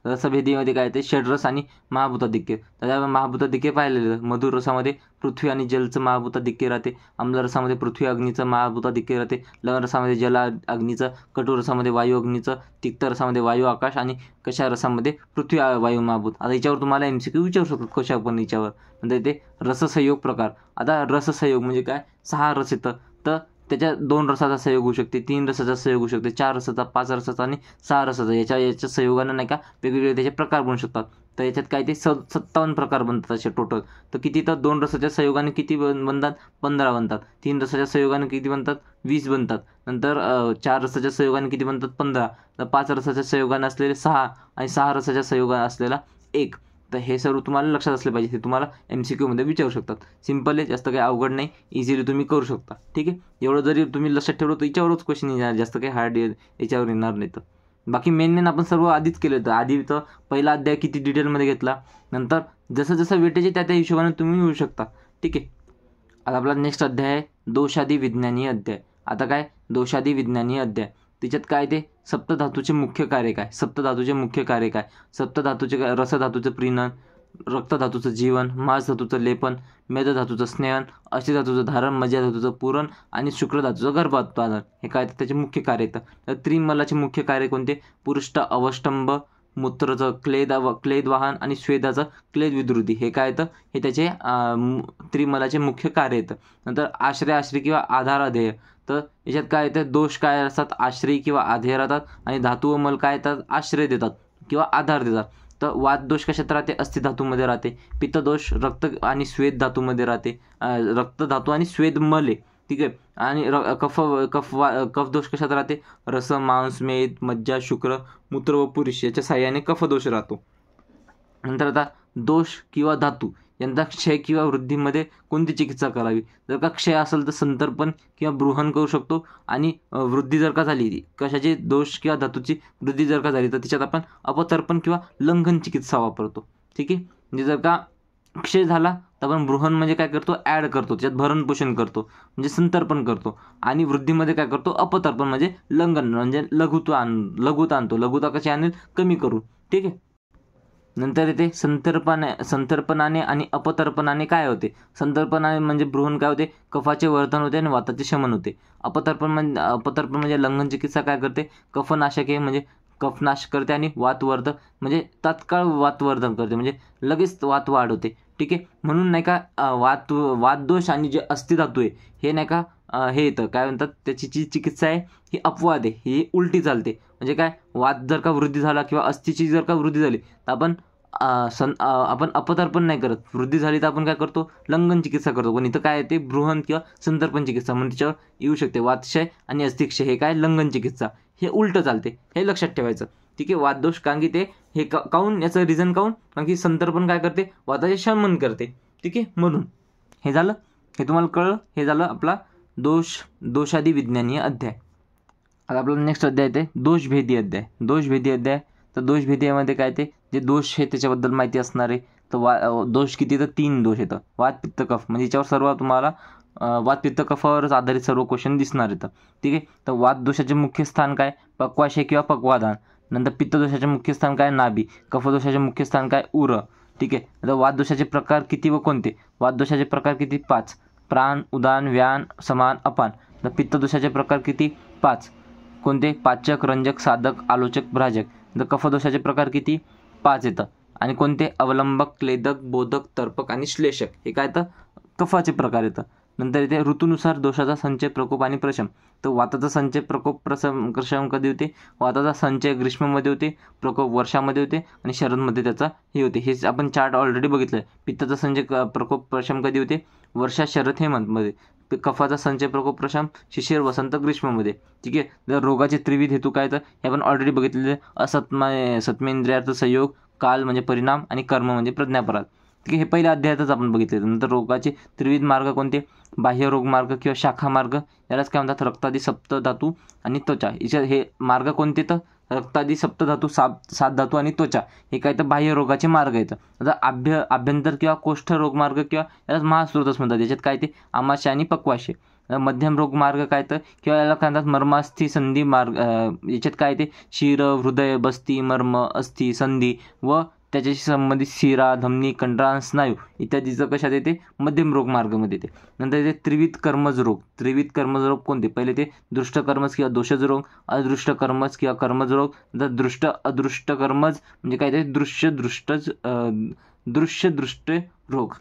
रसभेदीमध्ये काय ते षड्रस आणि महाभूताधिक्य. त्याच्यावर महाभूताधिक्य पाहिलेलं, मधुर रसामध्ये पृथ्वी आणि जलचं महाभूताधिक्य राहते, आम्ल रसामध्ये पृथ्वी अग्नीचं महाभूताधिक्य राहते, लवण रसामध्ये जल अग्नीचं, कटू रसामध्ये वायू अग्नीचं, तिक्त रसामध्ये वायू आकाश, आणि कशा रसामध्ये पृथ्वी वायू महाभूत. आता याच्यावर तुम्हाला MCQ विचारू शकतात कशा पण याच्यावर. नंतर ते रससंयोग प्रकार. आता रससंयोग म्हणजे काय, 6 रस येतं, तर त्याच्या 2 रसाचा संयोग होऊ शकते, 3 रसाचा संयोग होऊ शकते, 4 रसाचा, 5 रसाचा आणि 6 रसाचा. याच्या संयोगानं नाही का वेगवेगळे त्याचे प्रकार बनू शकतात. तर याच्यात काय ते 57 प्रकार बनतात असे टोटल. तर किती, तर 2 रसाच्या संयोगाने किती बनतात, 15 बनतात. 3 रसाच्या संयोगाने किती बनतात, 20 बनतात. नंतर 4 रसाच्या संयोगाने किती बनतात, 15. तर 5 रसाच्या संयोगाने असलेले 6 आणि 6 रसाच्या संयोगाने असलेला 1. तर हे सर्व तुम्हाला लक्षात असले पाहिजे, हे तुम्हाला MCQमध्ये विचारू शकतात. सिंपल आहे, जास्त काही अवघड नाही, इझिली तुम्ही करू शकता. ठीक आहे, एवढं जरी तुम्ही लक्षात ठेवलं तर याच्यावरच क्वेश्चन येणार, जास्त काही हार्ड याच्यावर येणार नाही. तर बाकी मेन आपण सर्व आधीच केलं होतं. आधी तर पहिला अध्याय किती डिटेलमध्ये घेतला, नंतर जसं जसं वेटेज आहे त्या हिशोबाने तुम्ही येऊ शकता. ठीक आहे. आता आपला नेक्स्ट अध्याय आहे दोषादी विज्ञानीय अध्याय. आता काय दोषादी विज्ञानीय अध्याय, त्याच्यात काय ते सप्तधातूचे मुख्य कार्य काय, सप्तधातूचे मुख्य कार्य काय, सप्तधातूचे काय, रसधातूचं प्रीणन, रक्तधातूचं जीवन, मांस धातूचं लेपन, मेदधातूचं स्नेहन, अष्टधातूचं धारण, मज्जाधातूचं पुरण आणि शुक्रधातूचं गर्भोत्पादन, हे काय तर त्याचे मुख्य कार्य येतं. तर त्रिमलाचे मुख्य कार्य कोणते, पुरुष्ट अवष्टंभ, मूत्रचं क्लेदवाहन आणि स्वेदाचं क्लेदविद्रुती, हे काय येतं, हे त्याचे त्रिमलाचे मुख्य कार्य येतं. नंतर आश्रय किंवा आधार अध्येय, तर याच्यात काय येतं, दोष काय असतात, आश्रयी किंवा अध्येय राहतात आणि धातू व मल काय येतात, आश्रय देतात किंवा आधार देतात. तर वात दोष कशात राहते, अस्थि धातूमध्ये राहते. पित्त दोष रक्त आणि स्वेद धातूमध्ये राहते, रक्त धातू आणि स्वेद मल आहे. ठीक आहे. आणि कफ दोष कशात राहते, रस, मांस, मेद, मज्जा, शुक्र, मूत्र व पुरुष याच्या साह्याने कफ दोष राहतो. नंतर आता दोष किंवा धातू यांचा क्षय किंवा वृद्धीमध्ये कोणती चिकित्सा करावी. जर का क्षय असेल तर संतर्पण किंवा बृहण करू शकतो, आणि वृद्धी जर का झाली, कशाची, दोष किंवा धातूची वृद्धी जर का झाली तर त्याच्यात आपण अपतर्पण किंवा लंघन चिकित्सा वापरतो. ठीक आहे. म्हणजे जर का क्षय झाला तर आपण बृहण म्हणजे काय करतो, ॲड करतो, त्याच्यात भरण पोषण करतो म्हणजे संतर्पण करतो, आणि वृद्धीमध्ये काय करतो, अपतर्पण म्हणजे लंघन म्हणजे लघुता आणतो. लघुता कशी आणेल, कमी करू. ठीक आहे. नंतर येते संतर्पणाने आणि अपतर्पणाने काय होते. संतर्पणाने म्हणजे बृहण काय होते, कफाचे वर्धन होते आणि वाताचे शमन होते. अपतर्पण म्हणजे लंघन चिकित्सा काय करते, कफनाशके म्हणजे कफनाश करते आणि वातवर्धक म्हणजे तात्काळ वातवर्धन करते, म्हणजे लगेच वात वाढवते. ठीक आहे. म्हणून नाही का वातदोष आणि जे अस्थिधातू आहे हे नाही का हे येतं, काय म्हणतात, त्याची जी चिकित्सा आहे ही अपवाद आहे, ही उलटी चालते. म्हणजे काय, वात जर का वृद्धी झाला किंवा अस्थिची जर का वृद्धी झाली तर आपण अपतर्पण नाही करत. वृद्धी झाली तर आपण काय करतो, लंघन चिकित्सा करतो. पण इथं काय येते, बृहण किंवा संतर्पण चिकित्सा म्हणून त्याच्यावर येऊ शकते. वातक्षय आणि अस्थिक्षय हे काय, लंघन चिकित्सा, हे उलटं चालते, हे लक्षात ठेवायचं. ठीक आहे. वातदोष कारण की ते हे काऊन, याचं रिझन काऊन, कारण की संतर्पण काय करते, वाताचे शमन करते. ठीक आहे. म्हणून हे झालं, हे तुम्हाला कळलं. हे झालं आपला दोषादी विज्ञानीय अध्याय. आता आपला नेक्स्ट अध्याय येते दोषभेदी अध्याय. दोषभेदी अध्याय, तर दोषभेदीमध्ये काय ते जे दोष आहे त्याच्याबद्दल माहिती असणार आहे. तर दोष किती, तर 3 दोष येतं. वात पित्त कफ, म्हणजे याच्यावर सर्व तुम्हाला वात पित्त कफावरच आधारित सर्व क्वेश्चन दिसणार येतं. ठीक आहे. तर वात दोषाचे मुख्य स्थान काय, पक्वाशय किंवा पक्वादान. नंतर पित्त दोषाचे मुख्य स्थान काय, नाभी. कफदोषाचे मुख्य स्थान काय, उर. ठीक आहे. आता वात दोषाचे प्रकार किती व कोणते. वात दोषाचे प्रकार किती, 5. प्राण, उदान, व्यान, समान, अपान. तर पित्त दोषाचे प्रकार किती, 5. कोणते, पाचक, रंजक, साधक, आलोचक, भ्राजक. तर कफदोषाचे प्रकार किती, 5 येतं. आणि कोणते, अवलंबक, क्लेदक, बोधक, तर्पक आणि श्लेषक, हे काय तर कफाचे प्रकार येतं. नंतर इथे ऋतूनुसार दोषाचा संचय, प्रकोप आणि प्रशम. तर वाताचा संचय, प्रकोप, प्रशम कधी होते, वाताचा संचय ग्रीष्ममध्ये होते, प्रकोप वर्षामध्ये होते आणि शरदमध्ये त्याचा हे होते. हे आपण चार्ट ऑलरेडी बघितलं. पित्ताचा संचय, प्रकोप, प्रशम कधी होते, वर्षा, शरद, हेमंतमध्ये. कफाचा संचय, प्रकोप, प्रशम शिशिर, वसंत, ग्रीष्ममध्ये. ठीक आहे. जर रोगाचे त्रिविध हेतू काय तर हे आपण ऑलरेडी बघितलेले. सत्मेंद्रियार्थ संयोग, काल म्हणजे परिणाम आणि कर्म म्हणजे प्रज्ञापराध. ठीक आहे. हे पहिल्या अध्यायातच आपण बघितले. नंतर रोगाचे त्रिविध मार्ग कोणते, बाह्य रोग मार्ग किंवा शाखा मार्ग, यालाच काय म्हणतात, रक्तादी, सप्तधातू आणि त्वचा. याच्यात हे मार्ग कोणते, तर रक्तादी, सप्तधातू, 7 धातू आणि त्वचा, हे काय तर बाह्य रोगाचे मार्ग आहेत. आता आभ्यंतर किंवा कोष्ठ रोग मार्ग किंवा यालाच महास्रोतच म्हणतात. याच्यात काय ते आमाशय आणि पक्वाशय. मध्यम रोग मार्ग काय तर किंवा याला काय म्हणतात, मर्मास्थी संधी मार्ग. याच्यात काय ते शिर, हृदय, बस्ती, मर्म, अस्थि, संधी व त्याच्याशी संबंधित शिरा, धमनी, कंडरा, स्नायू इत्यादीचं कशात येते, मध्यम रोग मार्गामध्ये येते. नंतर येते त्रिविध कर्मज रोग. त्रिविध कर्मज रोग कोणते, पहिले ते दृष्ट कर्मज किंवा दोषज रोग, अदृष्ट कर्मज किंवा कर्मज रोग. नंतर दृष्ट अदृष्ट कर्मज म्हणजे काय ते दृश्य रोग.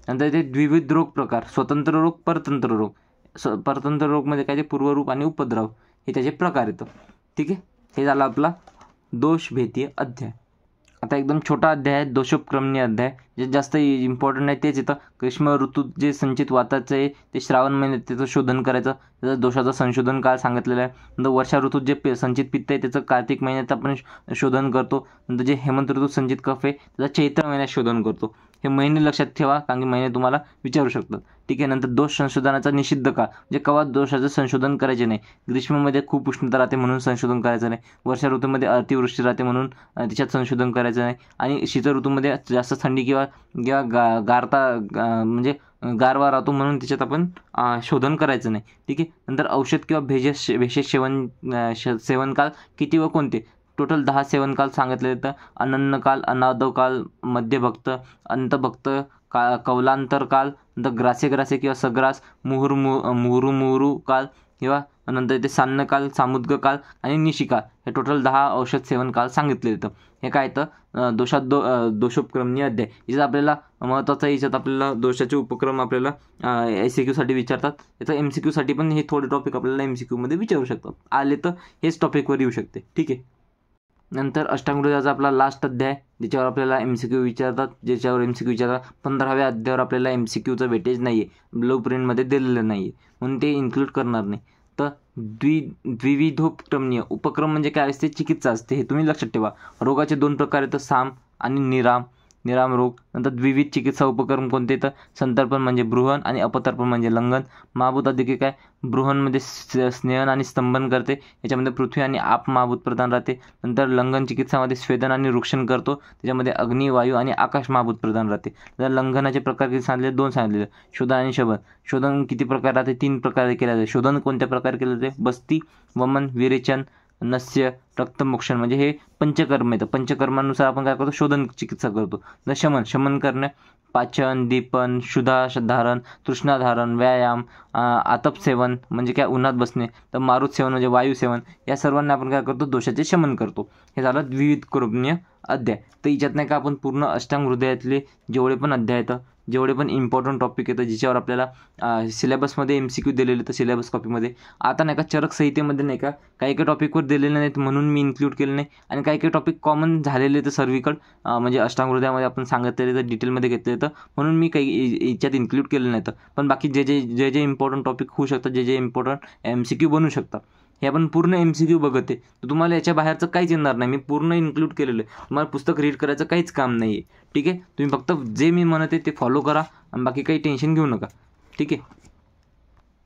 नंतर येते द्विविध रोग प्रकार, स्वतंत्र रोग, परतंत्र रोग. परतंत्र रोगमध्ये काय ते पूर्वरूप आणि उपद्रव, हे त्याचे प्रकार येतं. ठीक आहे. हे झालं आपला दोषभेदीय अध्याय. आता एकदम छोटा अध्याय आहे, दोषोपक्रमणीय अध्याय. जे जास्त इम्पॉर्टंट आहे तेच येतं. ग्रीष्म ऋतूत जे संचित वाताचं आहे ते श्रावण महिन्यात त्याचं शोधन करायचं, त्याचा दोषाचं संशोधन काळ सांगितलेलं आहे. नंतर वर्षा ऋतूत जे संचित पित्त आहे त्याचं कार्तिक महिन्यात आपण शोधन करतो. नंतर जे हेमंत ऋतूत संचित कफ आहे त्याचं चैत्र महिन्यात शोधन करतो. हे महिने लक्षात ठेवा, कारण की महिने तुम्हाला विचारू शकतात. ठीक आहे. नंतर दोष संशोधनाचा निषिद्ध काळ, म्हणजे केव्हा दोषाचं संशोधन करायचे नाही. ग्रीष्ममध्ये खूप उष्णता राहते म्हणून संशोधन करायचं नाही. वर्षा ऋतूमध्ये अतिवृष्टी राहते म्हणून त्याच्यात संशोधन करायचं नाही. आणि शीत ऋतूमध्ये जास्त थंडी किंवा किंवा गारता म्हणजे गारवा राहतो म्हणून त्याच्यात आपण शोधन करायचं नाही. ठीक आहे. नंतर औषध किंवा भेषज सेवनकाल किती व कोणते? टोटल 10 सेवनकाल सांगितले. तर अनन्नकाल, अनादकाल, मध्यभक्त, अंतभक्त, कौलांतर काल, नंतर ग्रासे किंवा सग्रास, मुहुरू काल किंवा नंतर ते सान्नकाल, सामुद्ग काल आणि निशिकाल, हे टोटल 10 औषध सेवन काल सांगितले येतं. हे काय येतं? दोषोपक्रमनीय अध्याय. याच्यात आपल्याला महत्त्वाचं, याच्यात आपल्याला दोषाचे उपक्रम आपल्याला SAQ साठी विचारतात. याचं MCQ साठी पण हे थोडे टॉपिक आपल्याला MCQ मध्ये विचारू शकतात. आले तर हेच टॉपिकवर येऊ शकते. ठीक आहे. नंतर अष्टांग हृदयाचा आपला लास्ट अध्याय, ज्याच्यावर आपल्याला MCQ विचारतात. 15व्या अध्यायावर आपल्याला MCQचं वेटेज नाही आहे, ब्लू प्रिंटमध्ये दिलेलं नाही आहे, म्हणून ते इन्क्लूड करणार नाही. तर द्विविधोपक्रमनीय उपक्रम म्हणजे काय असते? चिकित्सा असते. हे तुम्ही लक्षात ठेवा. रोगाचे 2 प्रकार येतात, साम आणि निराम रोग. नंतर द्विविध चिकित्सा उपक्रम कोणते? तर संतर्पण म्हणजे बृहण आणि अपतर्पण म्हणजे लंघन. महाभूत अधिक काय? बृहणमध्ये स्नेहन आणि स्तंभन करते, याच्यामध्ये पृथ्वी आणि आप महाभूत प्रधान राहते. नंतर लंघन चिकित्सामध्ये स्वेदन आणि वृक्षण करतो, त्याच्यामध्ये अग्नी, वायू आणि आकाश महाभूत प्रधान राहते. तर लंघनाचे प्रकार किती सांगितले? 2 सांगितले. शोधन आणि शबन. शोधन किती प्रकार राहते? 3 प्रकारे केले जाते. शोधन कोणत्या प्रकारे केलं जाते? बस्ती, वमन, विरेचन, नस्य, रक्तमोक्षण, म्हणजे हे पंचकर्म येतं. पंचकर्मानुसार आपण काय करतो? शोधन चिकित्सा करतो. तर शमन करणे, पाचन, दीपन, क्षुधाधारण, तृष्णाधारण, व्यायाम, आतप सेवन म्हणजे काय? उन्हात बसणे. तर मारुत सेवन म्हणजे वायू सेवन. या सर्वांना आपण काय करतो? दोषाचे शमन करतो. हे झालं द्विविधक्रमनीय अध्याय. तर याच्यात नाही का आपण पूर्ण अष्टांग हृदयातले जेवढे पण अध्याय येतं, जेवढे पण इम्पॉर्टंट टॉपिक येतं, ज्याच्यावर आपल्याला सिलेबसमध्ये MCQ दिलेले तर सिलेबस कॉपीमध्ये, आता नाही का चरक संहितेमध्ये नाही का काही टॉपिकवर दिलेले नाहीत म्हणून मी इन्क्लूड केलं नाही. आणि काही टॉपिक कॉमन झालेले तर सर्वीकडे, म्हणजे अष्टांग हृदयामध्ये आपण सांगितलेले तर डिटेलमध्ये घेतले तर म्हणून मी काही याच्यात इन्क्लूड केलं नाही. पण बाकी जे इम्पॉर्टंट टॉपिक होऊ शकतात, जे इम्पॉर्टंट MCQ बनू शकतात, हे आपण पूर्ण MCQ बघत आहे. तर तुम्हाला याच्या बाहेरचं काहीच येणार नाही. मी पूर्ण इन्क्लूड केलेलं आहे. तुम्हाला पुस्तक रीड करायचं काहीच काम नाही आहे. ठीक आहे. तुम्ही फक्त जे मी म्हणते ते फॉलो करा आणि बाकी काही टेन्शन घेऊ नका. ठीक आहे.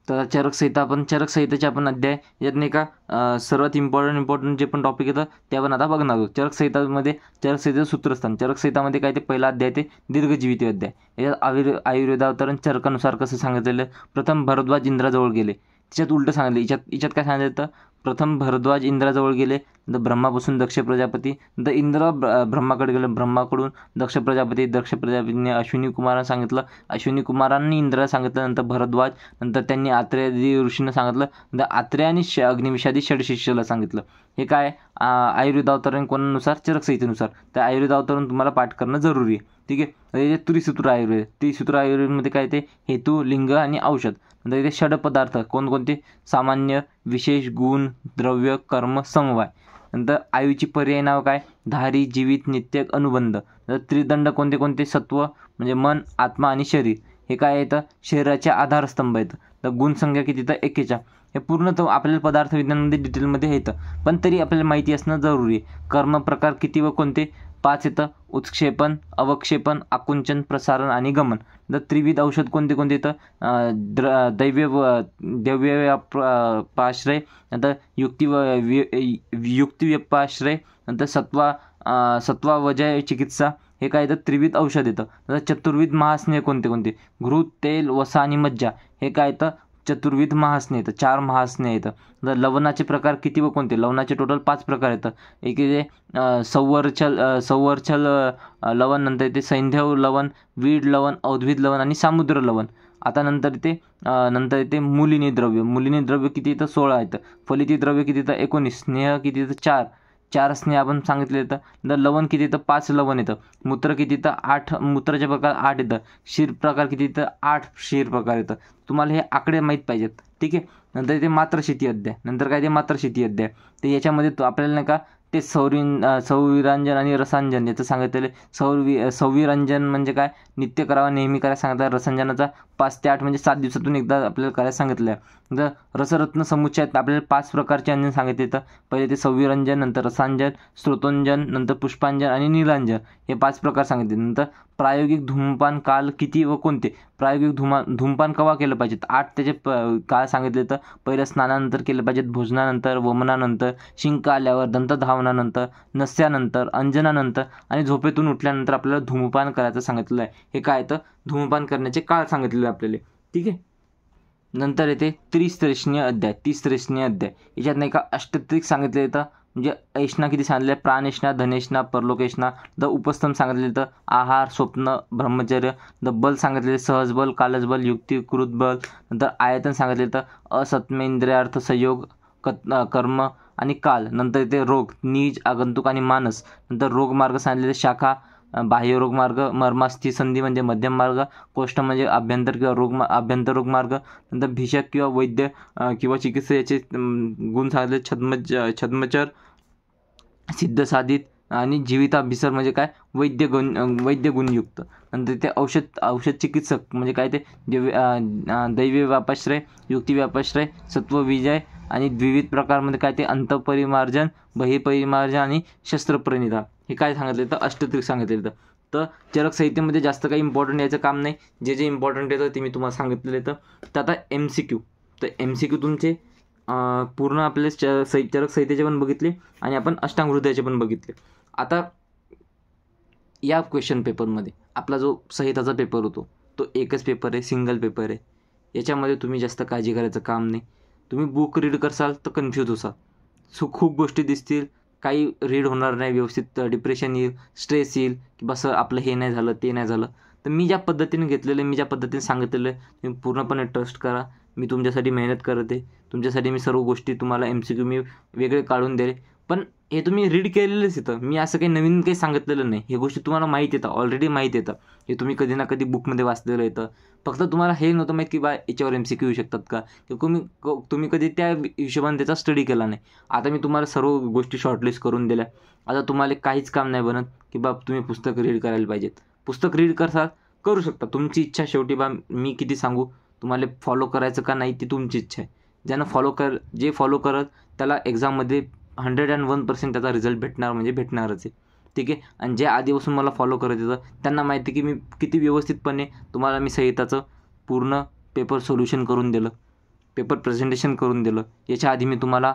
तर चरक संहितेचे आपण अध्याय, यात नाही का सर्वात इम्पॉर्टंट जे पण टॉपिक येतं ते आपण आता बघणार आहोत. चरक संहितेचं सूत्रस्थान. चरक संहितामध्ये काय ते पहिला अध्याय ते दीर्घजीविती अध्याय. याच्यात आयुर्वेदावतरण चरकानुसार कसं सांगितलेलं? प्रथम भरद्वाज इंद्राजवळ गेले, त्याच्यात उलटं सांगितलं. याच्यात काय सांगितलं? प्रथम भरद्वाज इंद्राजवळ गेले, नंतर ब्रह्मापासून दक्ष प्रजापती, नंतर इंद्र ब्रह्माकडे गेले, ब्रह्माकडून दक्ष प्रजापतीने अश्विनी कुमारांना सांगितलं, अश्विनी कुमारांनी इंद्राला सांगितलं, नंतर भरद्वाज, नंतर त्यांनी आत्रेयादी ऋषींना सांगितलं, नंतर आत्रेय आणि अग्निविषादी षडशिष्याला सांगितलं. हे काय? आयुर्वेदावतरण कोणानुसार? चरक संहितेनुसार. तर आयुर्वेदावतरण तुम्हाला पाठ करणं जरुरी आहे. ठीक आहे. हे त्रिसूत्र आयुर्वेदमध्ये काय ते? हेतू, लिंग आणि औषध. नंतर इथे षड पदार्थ कोणकोणते? सामान्य, विशेष, गुण, द्रव्य, कर्म, समवाय. नंतर आयुची पर्याय नाव काय? धारी, जीवित, नित्य, अनुबंध. नंतर त्रिदंड कोणते? सत्व म्हणजे मन, आत्मा आणि शरीर. हे काय येतं? शरीराचे आधारस्तंभ येतं. तर गुणसंख्या किती? तर 1. हे पूर्ण तर आपल्याला पदार्थ विज्ञानामध्ये डिटेलमध्ये येतं, पण तरी आपल्याला माहिती असणं जरुरी आहे. कर्म प्रकार किती व कोणते? 5 येतं. उत्क्षेपण, अवक्षेपण, आकुंचन, प्रसारण आणि गमन. तर त्रिविध औषध कोणते येतं? दैव्यपाश्रय, नंतर युक्तिव्यपाश्रय, नंतर सत्वावजय चिकित्सा. हे काय येतं? त्रिविध औषध येतं. नंतर चतुर्विध महास्नेह कोणते? घृत, तेल, वसा आणि मज्जा. हे काय येतं? चतुर्विध महास्नेह येतं. 4 महास्नेह येतं. तर लवणाचे प्रकार किती व कोणते? लवणाचे टोटल 5 प्रकार येतं. एक येते संवरछल लवण, नंतर येते सैंधव लवण, वीड लवण, औद्भिद लवण आणि सामुद्र लवण. आता नंतर येते मुलिनी द्रव्य किती येतं? 16 येतं. फलिती द्रव्य किती येतं? 19. स्नेह किती येतं? 4 स्नेह आपण सांगितले येतं. नंतर लवण किती येतं? 5 लवण येतं. मूत्र किती येतं? 8. मूत्राचे प्रकार 8 येतं. क्षीर प्रकार किती येतं? 8 क्षीर प्रकार येतं. तुम्हाला हे आकडे माहीत पाहिजेत. ठीक आहे. नंतर इथे मात्रशीती अध्याय. नंतर काय ते मात्रशीती अध्याय. तर याच्यामध्ये आपल्याला नाही का ते सौविरांजन आणि रसांजन याचं सांगितलेलं. सौविरांजन म्हणजे काय? नित्य करावा, नेहमी करायला सांगितलं. रसांजनाचा 5 ते 8 म्हणजे 7 दिवसातून एकदा आपल्याला करायला सांगितलं आहे. तर रसरत्न समुच्चयात आपल्याला 5 प्रकारचे अंजन सांगितले. तर पहिले ते सौवीरंजन, नंतर रसांजन, स्रोतोंजन, नंतर पुष्पांजन आणि नीलांजन हे 5 प्रकार सांगितले. नंतर प्रायोगिक धूमपान काल किती व कोणते. प्रायोगिक धूमपान केव्हा केलं पाहिजे, 8 त्याचे काळ सांगितले. तर पहिलं स्नानानंतर केलं पाहिजेत, भोजनानंतर, वमनानंतर, शिंक आल्यावर, दंतधावनानंतर, नस्यानंतर, अंजनानंतर आणि झोपेतून उठल्यानंतर आपल्याला धूमपान करायचं सांगितलेलं आहे. हे काय तर धूमपान करण्याचे काळ सांगितलेले आपल्याला. ठीक आहे. नंतर येते त्रिस्त्रेष्णीय अध्याय. याच्यात नाही का अष्टत्रिक सांगितले येतं, म्हणजे ऐष्णा किती सांगितले, प्राणेष्णा, धनेष्णा, परलोकेष्णा. द उपस्थम सांगितले तर आहार, स्वप्न, ब्रह्मचर्य. द बल सांगितले सहज बल, कालज बल, युक्ती, कृत बल. नंतर आयतन सांगितले तर असत्मेंद्रियार्थ, संयोग, कर्म आणि काल. नंतर येते रोग, नीज, आगंतुक आणि मानस. नंतर रोगमार्ग सांगितलेले शाखा, बाह्यरोग मार्ग, मर्मास्थी संधी म्हणजे मध्यम मार्ग, कोष्ठ म्हणजे आभ्यंतर किंवा आभ्यंतर रोग मार्ग. नंतर भिषक किंवा वैद्य किंवा चिकित्सेचे गुण सांगितले, छद्मचर, सिद्धसाधित आणि जीविताभिसर म्हणजे काय, वैद्य गुणयुक्त. नंतर ते औषध चिकित्सक म्हणजे काय, ते दैवी व्यापाश्रय, युक्ती व्यापाश्रय, सत्वविजय आणि विविध प्रकारमध्ये काय, ते अंतपरिमार्जन, बहिपरिमार्जन आणि शस्त्रप्रणिधान. हे काय सांगितले तर अष्टत्रिक सांगितले. तर चरक संहितेमध्ये जास्त काही इम्पॉर्टंट यायचं काम नाही. जे इम्पॉर्टंट येतं ते मी तुम्हाला सांगितलेलं येतं. तर आता MCQ. तर MCQ तुमचे पूर्ण आपले चरक संहितेचे पण बघितले आणि आपण अष्टांग हृदयाचे पण बघितले. आता या क्वेश्चन पेपरमध्ये आपला जो संहिताचा पेपर होतो तो एकच पेपर आहे, सिंगल पेपर आहे. याच्यामध्ये तुम्ही जास्त काळजी करायचं काम नाही. तुम्ही बुक रीड करसाल तर कन्फ्यूज होसाल. खूप गोष्टी दिसतील, काही रीड होणार नाही व्यवस्थित, डिप्रेशन येईल, स्ट्रेस येईल की बस आपलं हे नाही झालं, ते नाही झालं. तर मी ज्या पद्धतीने घेतलेलं आहे, मी ज्या पद्धतीने सांगितलेलं आहे, तुम्ही पूर्णपणे ट्रस्ट करा. मी तुमच्यासाठी मेहनत करते, तुमच्यासाठी मी सर्व गोष्टी तुम्हाला MCQ मी वेगळे काढून दिले. पण हे तुम्ही रीड केलेलंच येतं, मी असं काही नवीन काही सांगितलेलं नाही. हे गोष्टी तुम्हाला माहीत येतं, ऑलरेडी माहीत येतं. हे तुम्ही कधी ना कधी बुकमध्ये वाचलेलं येतं. फक्त तुम्हाला हे नव्हतं माहीत की बा याच्यावर MCQ येऊ शकतात का, की तुम्ही कधी त्या हिशोबाने त्याचा स्टडी केला नाही. आता मी तुम्हाला सर्व गोष्टी शॉर्टलिस्ट करून दिल्या. आता तुम्हाला काहीच काम नाही बनत की बा तुम्ही पुस्तक रीड करायला पाहिजेत. पुस्तक रीड करू शकता, तुमची इच्छा. शेवटी बा मी किती सांगू, तुम्हाला फॉलो करायचं का नाही ती तुमची इच्छा आहे. जे फॉलो करत त्याला एक्झाममध्ये 101% त्याचा रिझल्ट भेटणार म्हणजे भेटणारच आहे. ठीक आहे. आणि जे आधीपासून मला फॉलो करत येतं त्यांना माहिती की मी किती व्यवस्थितपणे तुम्हाला मी संहिताचं पूर्ण पेपर सोल्युशन करून दिलं, पेपर प्रेझेंटेशन करून दिलं. याच्या आधी मी तुम्हाला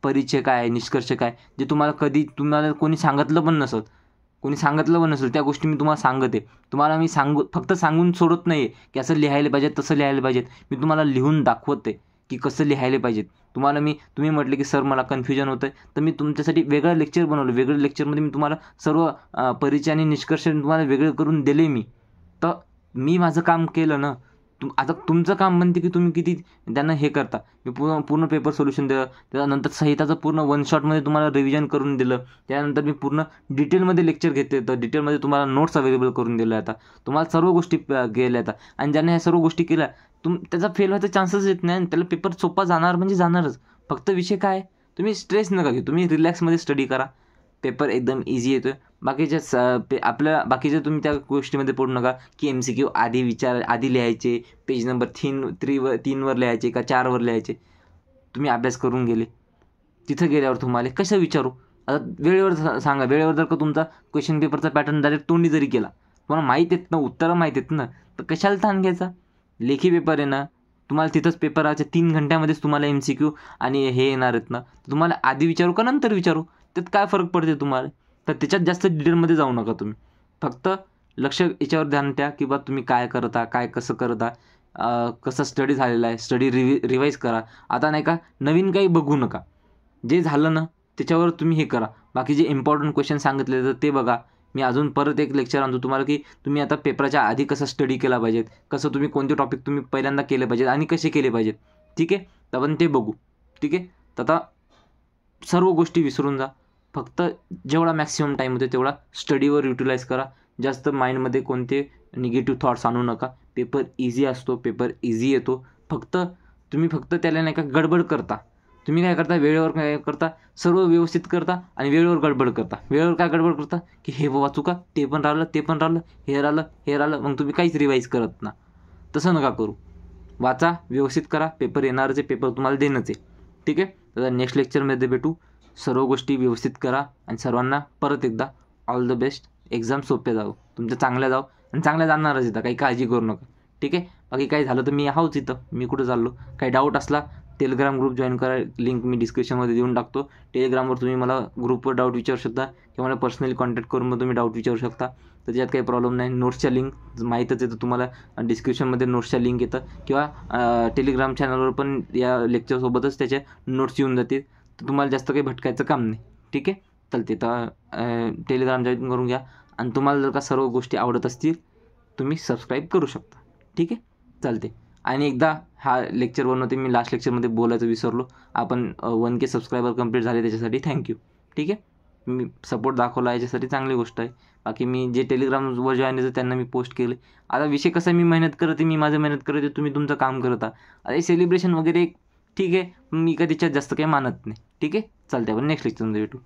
परिचय काय, निष्कर्ष काय, जे तुम्हाला कोणी सांगितलं पण नसेल त्या गोष्टी मी तुम्हाला सांगते. तुम्हाला मी फक्त सांगून सोडत नाही की असं लिहायला पाहिजे, तसं लिहायला पाहिजे. मी तुम्हाला लिहून दाखवते की कसं लिहायला पाहिजे. तुम्ही म्हटले की सर मला कन्फ्युजन होतं आहे, तर मी तुमच्यासाठी वेगळं लेक्चर बनवलं. वेगळ्या लेक्चरमध्ये मी तुम्हाला सर्व परिचय आणि निष्कर्ष तुम्हाला वेगळे करून दिले मी. तर मी माझं काम केलं ना. आता तुमचं काम बनते की तुम्ही किती त्यांना हे करता. मी पूर्ण पेपर सोल्युशन दिलं, त्यानंतर संहिताचं पूर्ण 1 शॉटमध्ये तुम्हाला रिव्हिजन करून दिलं. त्यानंतर मी पूर्ण डिटेलमध्ये लेक्चर घेतले, तर डिटेलमध्ये तुम्हाला नोट्स अवेलेबल करून दिल्या. आता तुम्हाला सर्व गोष्टी केल्या आता. आणि ज्याने ह्या सर्व गोष्टी केल्या त्याचा फेल व्हायचा चान्सच येत नाही आणि त्याला पेपर सोपा जाणार म्हणजे जाणारच. फक्त विषय काय, तुम्ही स्ट्रेस नका घेऊ, तुम्ही रिलॅक्समध्ये स्टडी करा. पेपर एकदम इझी येतो. बाकीच्या तुम्ही त्या गोष्टीमध्ये पडू नका की MCQ आधी लिहायचे, पेज नंबर 3वर लिहायचे का 4वर लिहायचे. तुम्ही अभ्यास करून गेले, तिथं गेल्यावर तुम्हाला कसं विचारू. आता वेळेवर सांगा. वेळेवर जर का तुमचा क्वेश्चन पेपरचा पॅटर्न डायरेक्ट तोंडी जरी केला, तुम्हाला माहीत आहेत ना, उत्तरं माहीत आहेत ना, तर कशाला ताण घ्यायचा. लेखी पेपर आहे ना, तुम्हाला तिथंच पेपराच्या 3 घंट्यामध्येच तुम्हाला MCQ आणि हे येणार आहेत ना. तुम्हाला आधी विचारू का नंतर विचारू, त्यात काय फरक पडते तुम्हाला. तर त्याच्यात जास्त डिटेलमध्ये जाऊ नका तुम्ही. फक्त लक्ष याच्यावर ध्यान द्या की बा तुम्ही काय करता, कसं करता, कसं स्टडी झालेला आहे, स्टडी रिवाईज करा. आता नाही का नवीन काही बघू नका. जे झालं ना त्याच्यावर तुम्ही हे करा. बाकी जे इम्पॉर्टंट क्वेश्चन सांगितले तर ते बघा. मी अजून परत एक लेक्चर आणतो तुम्हाला की तुम्ही आता पेपराच्या आधी कसं स्टडी केला पाहिजेत, कसं तुम्ही कोणते टॉपिक तुम्ही पहिल्यांदा केले पाहिजेत आणि कसे केले पाहिजेत. ठीक आहे. तर आपण ते बघू. ठीक आहे. तर आता सर्व गोष्टी विसरून जा. फक्त जेवढा मॅक्सिमम टाईम होते तेवढा स्टडीवर युटिलाइज करा. जास्त माइंडमध्ये कोणते निगेटिव्ह थॉट्स आणू नका. पेपर इझी असतो, पेपर इझी येतो. तुम्ही त्याला नाही का गडबड करता. तुम्ही काय करता, वेळेवर काय करता, सर्व व्यवस्थित करता आणि वेळेवर गडबड करता. वेळेवर काय गडबड करता की हे वाचू का, ते पण राहिलं, हे राहिलं. मग तुम्ही काहीच रिवाईज करत ना. तसं नका करू. वाचा, व्यवस्थित करा. पेपर येणारच आहे, पेपर तुम्हाला देणंच आहे. ठीक आहे. तर नेक्स्ट लेक्चरमध्ये भेटू. सर्व गोष्टी व्यवस्थित करा आणि सर्वांना परत एकदा ऑल द बेस्ट. एक्झाम सोप्या जाऊ, तुमच्या चांगल्या जाऊ आणि चांगल्या जाणारच इथं, काही काळजी करू नका. ठीक आहे. बाकी काही झालं तर मी आहोच इथं, मी कुठं चाललो. काही डाऊट असला टेलिग्राम ग्रुप जॉईन करा, लिंक मी डिस्क्रिप्शनमध्ये देऊन टाकतो. टेलिग्रामवर तुम्ही मला ग्रुपवर डाऊट विचारू शकता किंवा मला पर्सनली कॉन्टॅक्ट करून मग तुम्ही डाऊट विचारू शकता. तर त्याच्यात काही प्रॉब्लेम नाही. नोट्सच्या लिंक माहीतच येतं तुम्हाला, डिस्क्रिप्शनमध्ये नोट्सच्या लिंक येतं किंवा टेलिग्राम चॅनलवर पण या लेक्चरसोबतच त्याचे नोट्स येऊन जातील. तर तुम्हाला जास्त काही भटकायचं काम नाही. ठीक आहे. चालते. तर टेलिग्राम जॉईन करून घ्या आणि तुम्हाला जर का सर्व गोष्टी आवडत असतील तुम्ही सबस्क्राईब करू शकता. ठीक आहे. चालते. आणि एकदा हा लेक्चर बनवते मी, लास्ट लेक्चरमध्ये बोलायचं विसरलो. आपण 1K सबस्क्रायबर कंप्लीट झाले, त्याच्यासाठी थँक्यू. ठीक आहे. मी सपोर्ट दाखवला याच्यासाठी चांगली गोष्ट आहे. बाकी मी जे टेलिग्रामवर जॉईन आहे त्यांना मी पोस्ट केले. आता विषय कसा, मी मेहनत करते, मी माझं मेहनत करते, तुम्ही तुमचं काम करत आहात. आता हे सेलिब्रेशन वगैरे ठीक आहे, मी का त्याच्यात जास्त काही मानत नाही. ठीक आहे. चालते. आपण नेक्स्ट लेक्चरमध्ये भेटू.